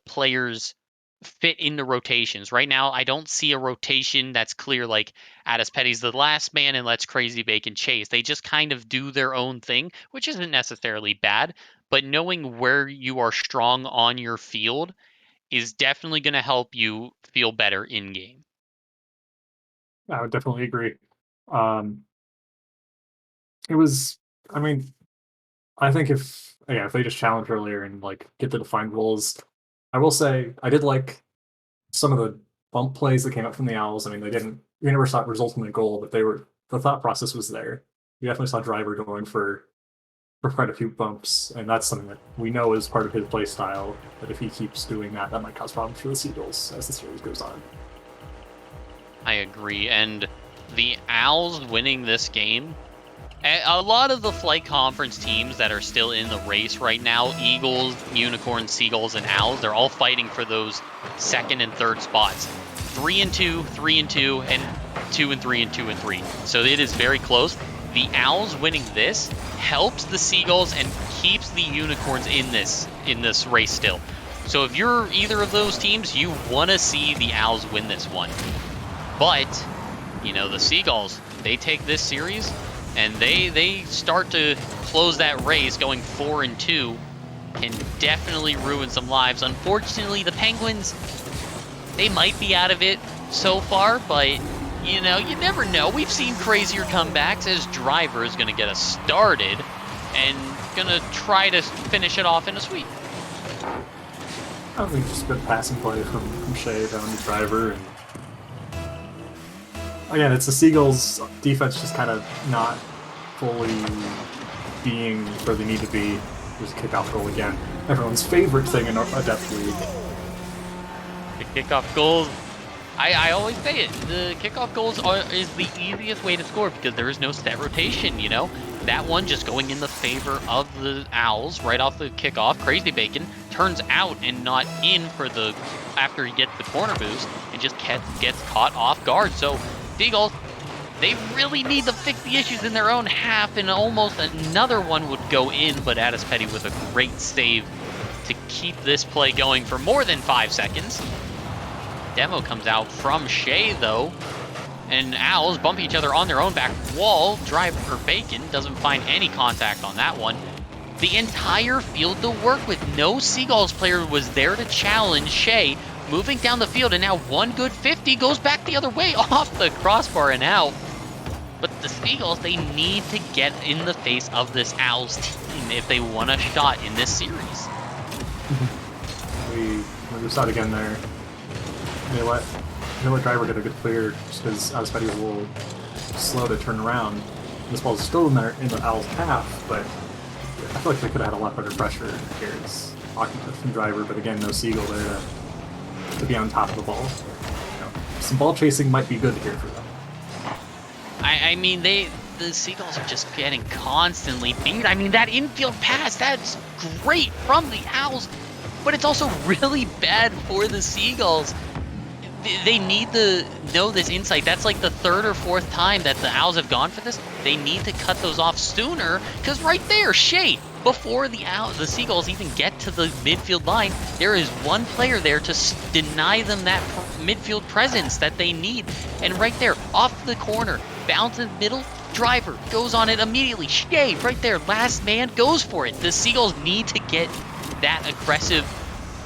players fit in the rotations. Right now, I don't see a rotation that's clear like Addis Petty's the last man and lets Crazy Bacon chase. They just kind of do their own thing, which isn't necessarily bad, but knowing where you are strong on your field is definitely going to help you feel better in game. I would definitely agree. It was, I mean, I think if they just challenge earlier and like get the defined roles, I will say I did like some of the bump plays that came up from the Owls. I mean, we never saw it result in a goal, but the thought process was there. You definitely saw Driver going for quite a few bumps, and that's something that we know is part of his play style. But if he keeps doing that, that might cause problems for the Seagulls as the series goes on. I agree, and the Owls winning this game, a lot of the Flight Conference teams that are still in the race right now, Eagles, Unicorns, Seagulls, and Owls, they're all fighting for those second and third spots. 3-2, 3-2, and 2-3, and 2-3. So it is very close. The Owls winning this helps the Seagulls and keeps the Unicorns in this race still. So if you're either of those teams, you want to see the Owls win this one. But, you know, the Seagulls, they take this series and they start to close that race going 4-2, can definitely ruin some lives. Unfortunately, the Penguins, they might be out of it so far, but you know, you never know. We've seen crazier comebacks as Driver is going to get us started and going to try to finish it off in a sweep. I think just good passing play from Shea down to Driver. And again, it's the Seagulls' defense just kind of not fully being where they need to be. There's a kickoff goal again. Everyone's favorite thing in a Depth League. The kickoff goals, I always say it, the kickoff goals is the easiest way to score because there is no set rotation, you know? That one just going in the favor of the Owls right off the kickoff. Crazy Bacon turns out and not in for the, after he gets the corner boost, and just gets caught off guard. So Seagulls, they really need to fix the issues in their own half, and almost another one would go in, but Addis Petty with a great save to keep this play going for more than 5 seconds. Demo comes out from Shea, though, and Owls bump each other on their own back wall. Driver Bacon doesn't find any contact on that one. The entire field to work with. No Seagulls player was there to challenge Shea. Moving down the field, and now one good 50 goes back the other way off the crossbar and out. But the Seagulls, they need to get in the face of this Owls team if they want a shot in this series. We saw it again there. They let Driver get a good clear just because Addis Petty was a little slow to turn around. This ball's still in the Owls' half, but I feel like they could have had a lot better pressure here. It's from Driver, but again, no Seagull there to be on top of the ball. You know, some ball chasing might be good here for them. I mean, the Seagulls are just getting constantly beat. I mean, that infield pass, that's great from the Owls, but it's also really bad for the Seagulls. They need to know this insight. That's like the third or fourth time that the Owls have gone for this. They need to cut those off sooner, because right there, Shea, before the Seagulls even get to the midfield line, there is one player there to deny them that midfield presence that they need. And right there, off the corner, bounce in the middle, Driver goes on it immediately. Shea, right there, last man goes for it. The Seagulls need to get that aggressive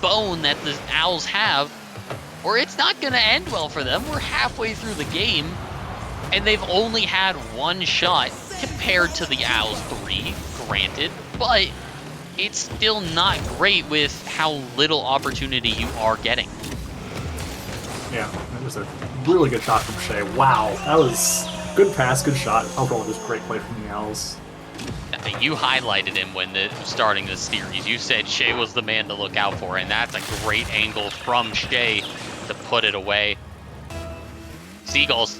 bone that the Owls have, or it's not going to end well for them. We're halfway through the game, and they've only had one shot compared to the Owls' 3, granted, but it's still not great with how little opportunity you are getting. Yeah, that was a really good shot from Shea. Wow, that was good pass, good shot. Overall, just great play from the Owls. You highlighted him when starting this series. You said Shea was the man to look out for, and that's a great angle from Shea to put it away. Seagulls,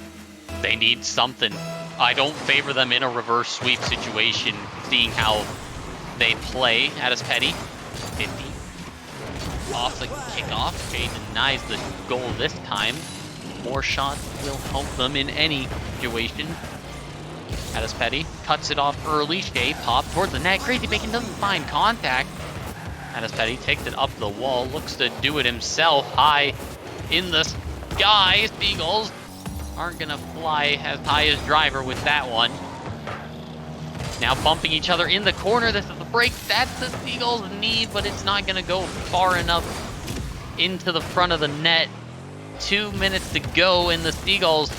they need something. I don't favor them in a reverse sweep situation, seeing how they play. Addis Petty, 50. Off the kickoff. Shea denies the goal this time. More shots will help them in any situation. Addis Petty cuts it off early. Shea popped towards the net. Crazy Bacon doesn't find contact. Addis Petty takes it up the wall, looks to do it himself. High in the sky. Seagulls aren't going to fly as high as Driver with that one. Now bumping each other in the corner. This is the break that the Seagulls need, but it's not going to go far enough into the front of the net. 2 minutes to go, and the Seagulls,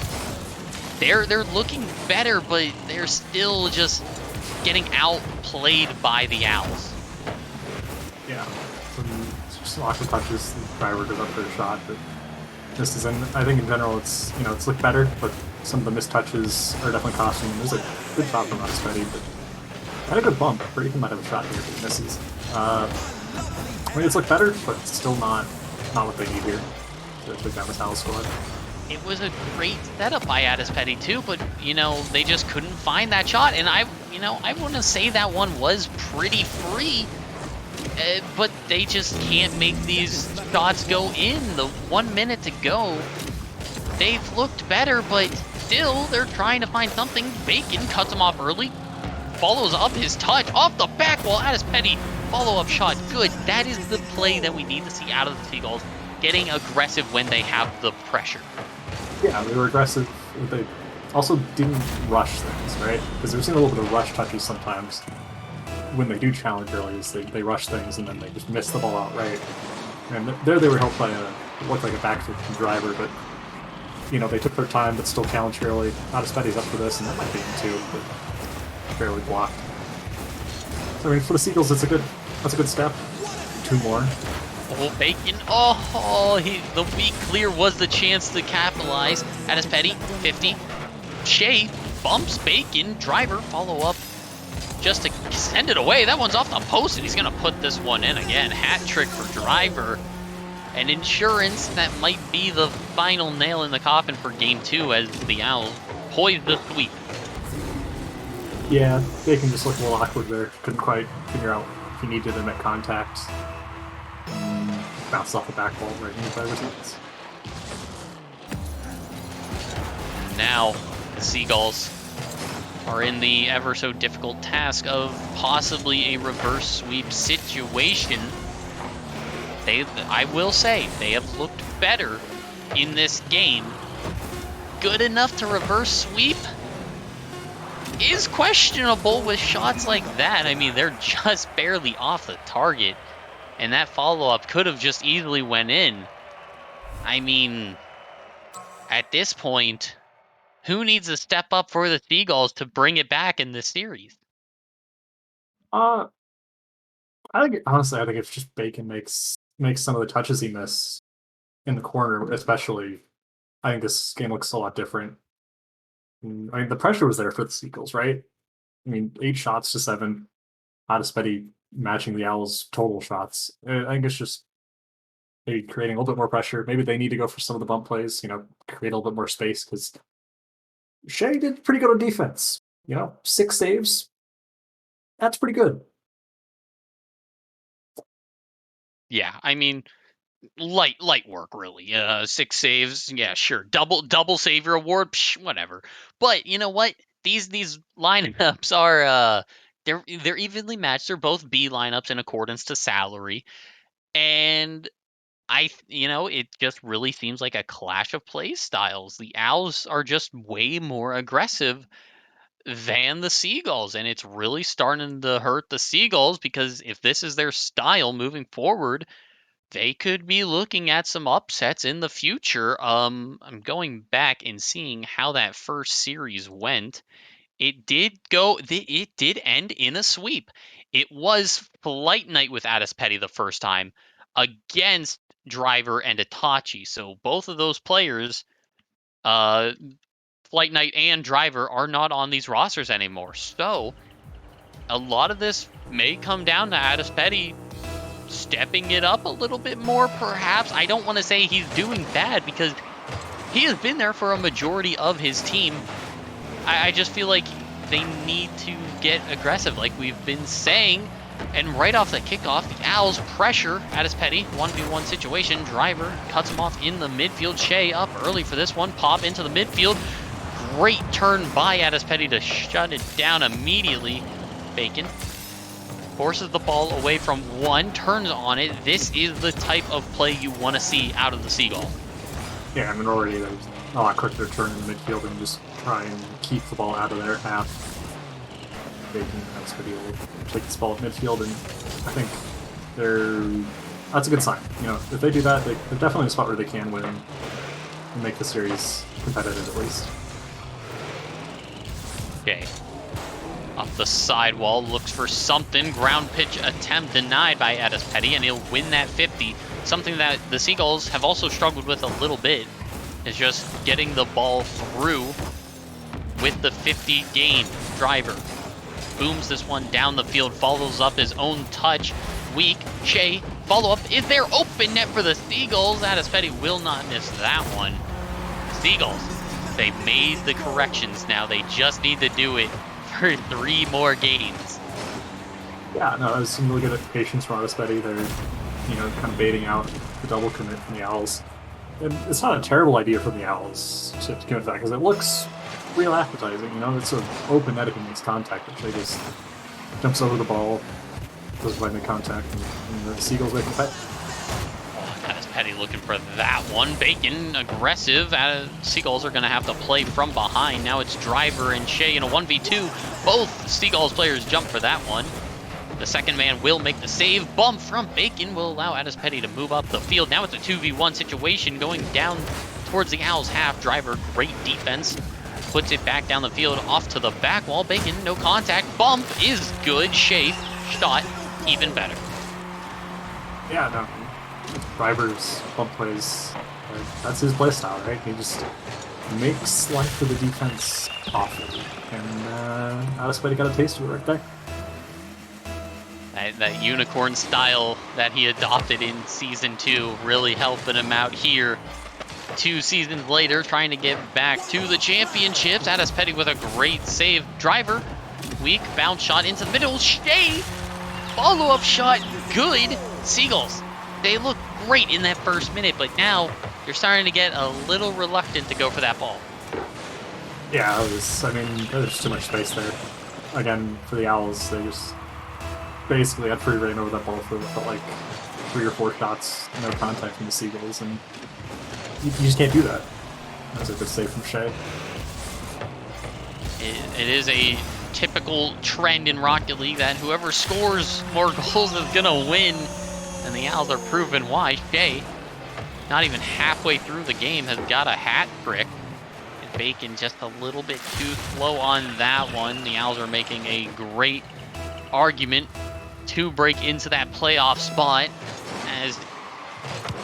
they're looking better, but they're still just getting outplayed by the Owls. Yeah, some awkward touches. The driver goes up for a shot, but this is I think in general it's it's looked better, but some of the missed touches are definitely costing them. There's a good shot from Addispetti, but had a good bump. Brayton might have a shot here, but he misses. I mean, it's looked better, but still not what they need here to take down this Owls squad. It was a great setup by Addispetti too, but they just couldn't find that shot. And I want to say that one was pretty free, but they just can't make these shots go in. The 1 minute to go, they've looked better, but still they're trying to find something. Bacon cuts him off early, follows up his touch off the back wall. Addispetti follow-up shot, good. That is the play that we need to see out of the Seagulls, getting aggressive when they have the pressure. Yeah, they were aggressive. They also didn't rush things, right? Because we've seen a little bit of rush touches sometimes when they do challenge early. Is they rush things and then they just miss the ball outright. And there they were helped by what looked like a backflip from Driver, but they took their time but still challenged early. Addispetti up for this, and that might be him too, but barely blocked. So I mean, for the Seagulls, that's a good step. 2 more. Oh, Bacon. The weak clear was the chance to capitalize. Addispetti, 50. Shea bumps Bacon. Driver, follow up just to send it away. That one's off the post, and he's going to put this one in again. Hat trick for Driver. And Insurance, that might be the final nail in the coffin for Game 2 as the Owls poise the sweep. Yeah, Bacon just looked a little awkward there. Couldn't quite figure out if he needed him at contact. Bounced off the back wall right in the driver's hands. Now, the Seagulls are in the ever so difficult task of possibly a reverse sweep situation. I will say, they have looked better in this game. Good enough to reverse sweep is questionable with shots like that. I mean, they're just barely off the target, and that follow-up could have just easily went in. I mean, at this point, who needs to step up for the Seagulls to bring it back in this series? I think if just Bacon makes some of the touches he missed in the corner, especially, I think this game looks a lot different. I mean, the pressure was there for the Seagulls, right? I mean, 8 shots to 7. Addispetti matching the Owls' total shots. I think it's just maybe creating a little bit more pressure. Maybe they need to go for some of the bump plays, create a little bit more space, because Shea did pretty good on defense. 6 saves. That's pretty good. Yeah, I mean, light work, really. 6 saves, yeah, sure. Double savior award, whatever. But you know what? These lineups are they're evenly matched. They're both B lineups in accordance to salary, and it just really seems like a clash of play styles. The Owls are just way more aggressive than the Seagulls, and it's really starting to hurt the Seagulls, because if this is their style moving forward, they could be looking at some upsets in the future. I'm going back and seeing how that first series went. It did end in a sweep. It was Flight Night with Addispetti the first time against Driver and Itachi. So both of those players, Flight Night and Driver, are not on these rosters anymore. So a lot of this may come down to Addispetti stepping it up a little bit more, perhaps. I don't want to say he's doing bad, because he has been there for a majority of his team. I just feel like they need to get aggressive, like we've been saying. And right off the kickoff, the Owls pressure Addispetti, 1v1 situation. Driver cuts him off in the midfield. Shea up early for this one. Pop into the midfield. Great turn by Addispetti to shut it down immediately. Bacon forces the ball away from one, turns on it. This is the type of play you want to see out of the Seagull. Yeah, I mean, already there's a lot quicker to turn in the midfield and just try and keep the ball out of their half. Bacon has to be able to take this ball at midfield, and I think they're that's a good sign. You know, if they do that, they're definitely in a spot where they can win and make the series competitive at least. Okay. Off the sidewall, looks for something. Ground pitch attempt denied by Addis Petty, and he'll win that 50. Something that the Seagulls have also struggled with a little bit is just getting the ball through with the 50 gain. Driver booms this one down the field, follows up his own touch. Weak. Shea, follow up. Is there open net for the Seagulls? Addis Petty will not miss that one. Seagulls, they made the corrections now. They just need to do it for 3 more games. Yeah, no, that was some really good patience from Addis Petty. They're, you know, kind of baiting out the double commit from the Owls. And it's not a terrible idea from the Owls to commit that, because it looks real appetizing. You know, it's an open net if he makes contact, which they just jumps over the ball, doesn't find the contact, and the Seagulls make a pet. Addis Petty looking for that one. Bacon aggressive. Seagulls are going to have to play from behind. Now it's Driver and Shea in a 1v2. Both Seagulls players jump for that one. The second man will make the save. Bump from Bacon will allow Addis Petty to move up the field. Now it's a 2v1 situation going down towards the Owls half. Driver, great defense. Puts it back down the field off to the back wall. Bacon, no contact. Bump is good. Shea, shot, even better. Yeah, no. Driver's bump plays, that's his playstyle, right? He just makes life for the defense awful. And Addis Petty got a taste of it right there. That unicorn style that he adopted in Season 2 really helping him out here. 2 seasons later, trying to get back to the championships. Addis Petty with a great save. Driver, weak, bounce shot into the middle. Shea, follow-up shot, good. Seagulls, they look great in that first minute, but now you're starting to get a little reluctant to go for that ball. Yeah, I mean, there's too much space there. Again, for the Owls, they just basically had free reign over that ball for like 3 or 4 shots, no contact from the Seagulls, and you just can't do that. That's a good save from Shea. It is a typical trend in Rocket League that whoever scores more goals is gonna win, and the Owls are proving why. Shea, not even halfway through the game, has got a hat trick. And Bacon just a little bit too slow on that one. The Owls are making a great argument to break into that playoff spot, as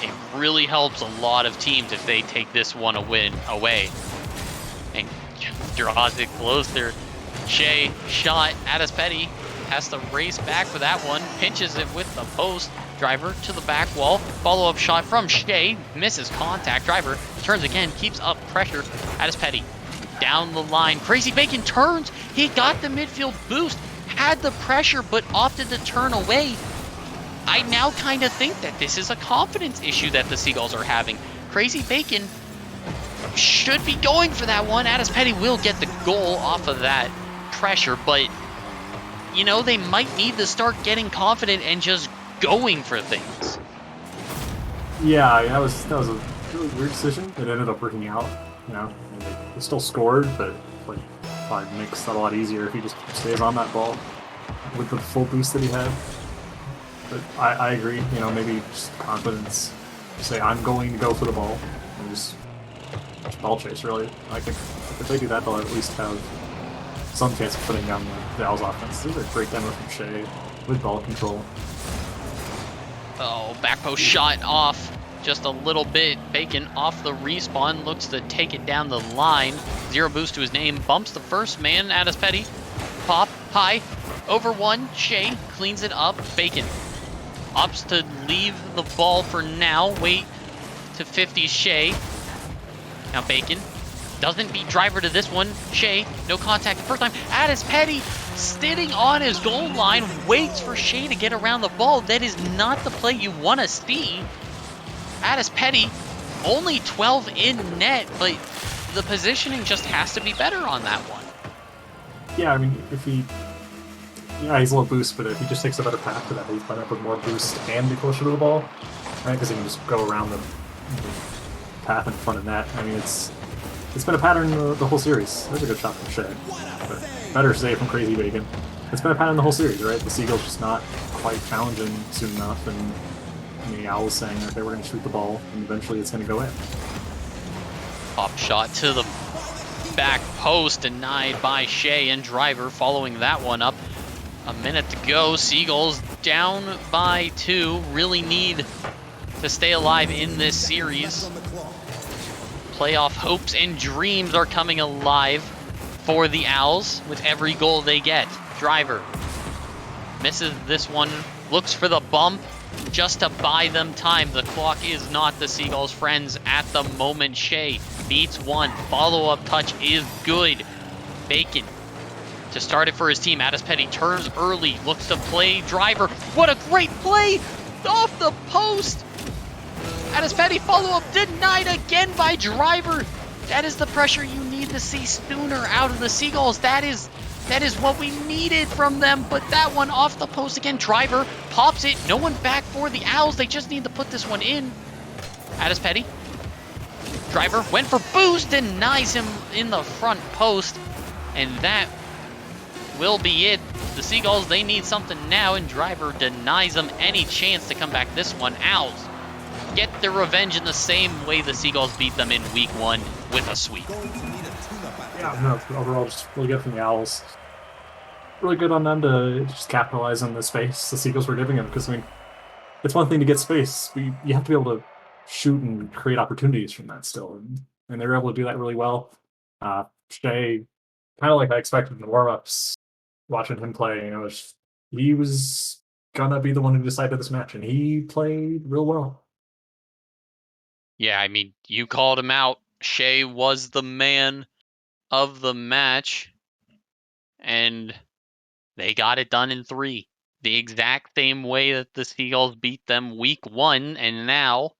it really helps a lot of teams if they take this one away. And draws it closer. Shea, shot. Addis Petty has to race back for that one. Pinches it with the post. Driver to the back wall. Follow-up shot from Shea. Misses contact. Driver turns again. Keeps up pressure. Addis Petty down the line. Crazy Bacon turns. He got the midfield boost. Had the pressure, but opted to turn away. I now kind of think that this is a confidence issue that the Seagulls are having. Crazy Bacon should be going for that one. Addis Petty will get the goal off of that pressure, but, you know, they might need to start getting confident and just going for things. Yeah, that was a really weird decision. It ended up working out, you know. And they still scored, but like probably makes that a lot easier if he just stays on that ball with the full boost that he had. But I agree, you know, maybe just confidence. Say, I'm going to go for the ball, and just ball chase, really. I think if they do that, they'll at least have some chance of putting down the Owls' offense. This is a great demo from Shea with ball control. Oh, back post shot off just a little bit. Bacon off the respawn, looks to take it down the line. 0 boost to his name, bumps the first man. Addis Petty, pop, high, over 1. Shea cleans it up. Bacon opts to leave the ball for now. Wait to 50 Shea. Now Bacon doesn't beat Driver to this one. Shea, no contact the first time. Addis Petty sitting on his goal line, waits for Shea to get around the ball. That is not the play you want to see. Addis Petty, only 12 in net, but the positioning just has to be better on that one. Yeah, I mean, if he... Yeah, he's a little boost, but if he just takes a better path to that, he's better with more boost and be closer to the ball, right? Because he can just go around the path in front of net. I mean, it's been a pattern the whole series. There's a good shot from Shea. But better save from Crazy Bacon. It's been a pattern the whole series, right? The Seagulls just not quite challenging soon enough, and And the Owls saying, okay, we're going to shoot the ball, and eventually it's going to go in. Pop shot to the back post, denied by Shea, and Driver following that one up. A minute to go. Seagulls down by 2. Really need to stay alive in this series. Playoff hopes and dreams are coming alive for the Owls with every goal they get. Driver misses this one, looks for the bump just to buy them time. The clock is not the Seagulls' friends at the moment. Shea beats one. Follow-up touch is good. Bacon to start it for his team. Addis Petty turns early, looks to play Driver. What a great play! Off the post! Addis Petty follow-up denied again by Driver. That is the pressure you need to see sooner out of the Seagulls. That is what we needed from them, but that one off the post again. Driver pops it. No one back for the Owls. They just need to put this one in. Addis Petty. Driver went for boost, denies him in the front post, and that will be it. The Seagulls, they need something now, and Driver denies them any chance to come back this one. Owls get their revenge in the same way the Seagulls beat them in week 1 with a sweep. Yeah, no, overall, just really good from the Owls. Really good on them to just capitalize on the space the Seagulls were giving them, because, I mean, it's one thing to get space. You have to be able to shoot and create opportunities from that still, and they were able to do that really well. Shea, kind of like I expected in the warm-ups, watching him play, he was gonna be the one who decided this match, and he played real well. Yeah, I mean, you called him out. Shea was the man of the match, and they got it done in 3. The exact same way that the Seagulls beat them week 1, and now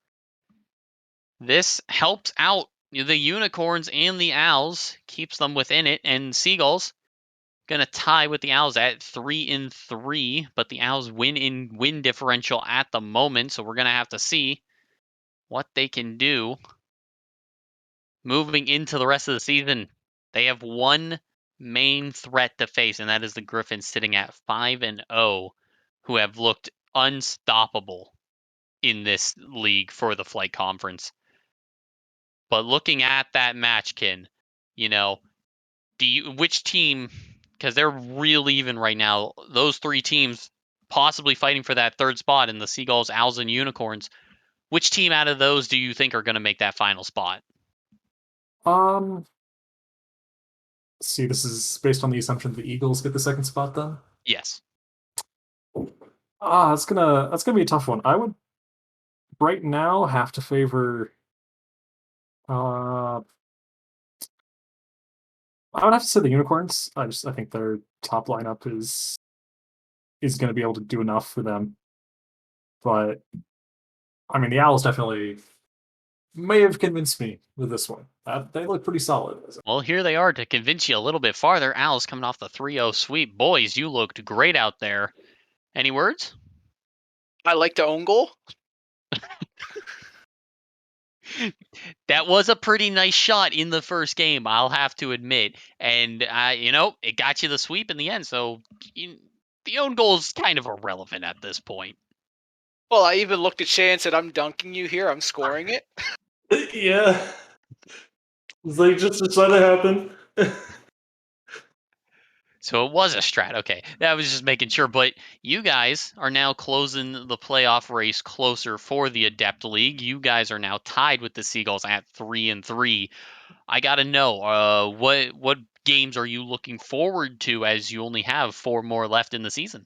this helps out the Unicorns and the Owls, keeps them within it, and Seagulls gonna tie with the Owls at 3-3, but the Owls win in win differential at the moment, so we're gonna have to see what they can do moving into the rest of the season. They have one main threat to face, and that is the Griffins sitting at 5-0, who have looked unstoppable in this league for the Flight Conference. But looking at that match, Kin, which team, because they're real even right now, those 3 teams possibly fighting for that 3rd spot in the Seagulls, Owls, and Unicorns, which team out of those do you think are going to make that final spot? Let's see, this is based on the assumption the Eagles get the 2nd spot, then? Yes. That's gonna be a tough one. I would right now have to favor I would have to say the Unicorns. I think their top lineup is going to be able to do enough for them. But I mean, the Owls definitely may have convinced me with this one. They look pretty solid. Well, here they are to convince you a little bit farther. Owls coming off the 3-0 sweep. Boys, you looked great out there. Any words? I like the own goal. That was a pretty nice shot in the first game, I'll have to admit. And, it got you the sweep in the end. So the own goal is kind of irrelevant at this point. Well, I even looked at Shea and said, I'm dunking you here. I'm scoring it. Yeah. It's like, just let it happen. So it was a strat. Okay, that was just making sure. But you guys are now closing the playoff race closer for the Adept League. You guys are now tied with the Seagulls at 3-3. I gotta know, what games are you looking forward to, as you only have 4 more left in the season?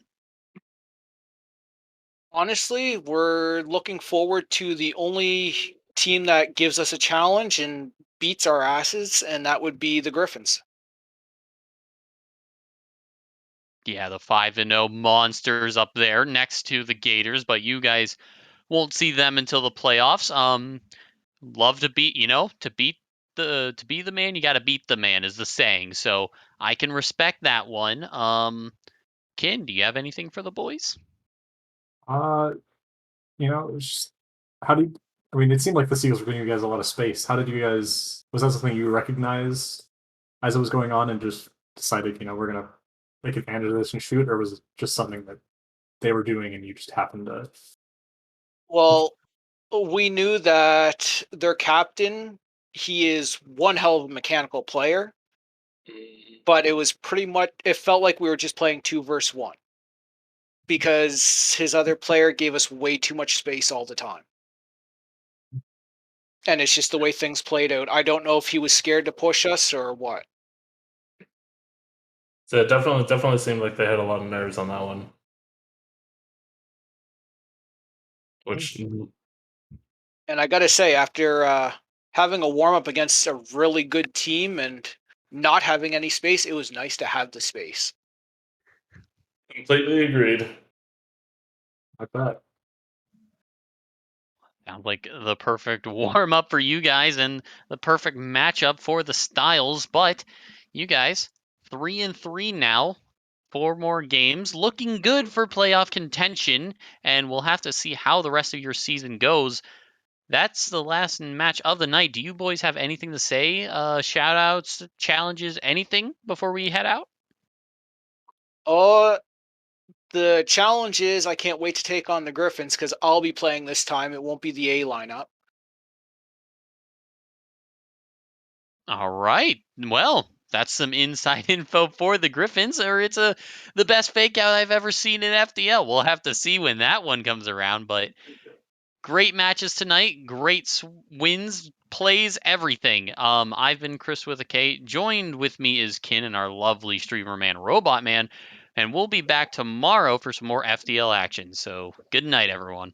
Honestly, we're looking forward to the only team that gives us a challenge and beats our asses, and that would be the Griffins. Yeah, the 5-0 monsters up there next to the Gators, but you guys won't see them until the playoffs. Love to beat, to be the man, you got to beat the man is the saying. So I can respect that one. Ken, do you have anything for the boys? It's just, how do you, I mean, it seemed like the Seagulls were giving you guys a lot of space. How did you guys, was that something you recognized as it was going on and just decided, we're going to make advantage of this and shoot, or was it just something that they were doing and you just happened to Well, we knew that their captain, he is one hell of a mechanical player, but it was pretty much, it felt like we were just playing 2 versus 1 because his other player gave us way too much space all the time. And it's just the way things played out. I don't know if he was scared to push us or what. So it definitely seemed like they had a lot of nerves on that one. Which And I got to say, after having a warm up against a really good team and not having any space, it was nice to have the space. completely agreed. Like that. Sounds like the perfect warm up for you guys and the perfect matchup for the Styles. But you guys, 3-3 now. 4 more games, looking good for playoff contention, and we'll have to see how the rest of your season goes. That's the last match of the night. Do you boys have anything to say? Shout outs, challenges, anything before we head out? The challenge is I can't wait to take on the Griffins because I'll be playing this time. It won't be the A lineup. All right. Well, that's some inside info for the Griffins, or it's the best fake out I've ever seen in FDL. We'll have to see when that one comes around, but great matches tonight, great wins, plays, everything. I've been Chris with a K. Joined with me is Kin and our lovely streamer man, Robot Man, and we'll be back tomorrow for some more FDL action. So good night, everyone.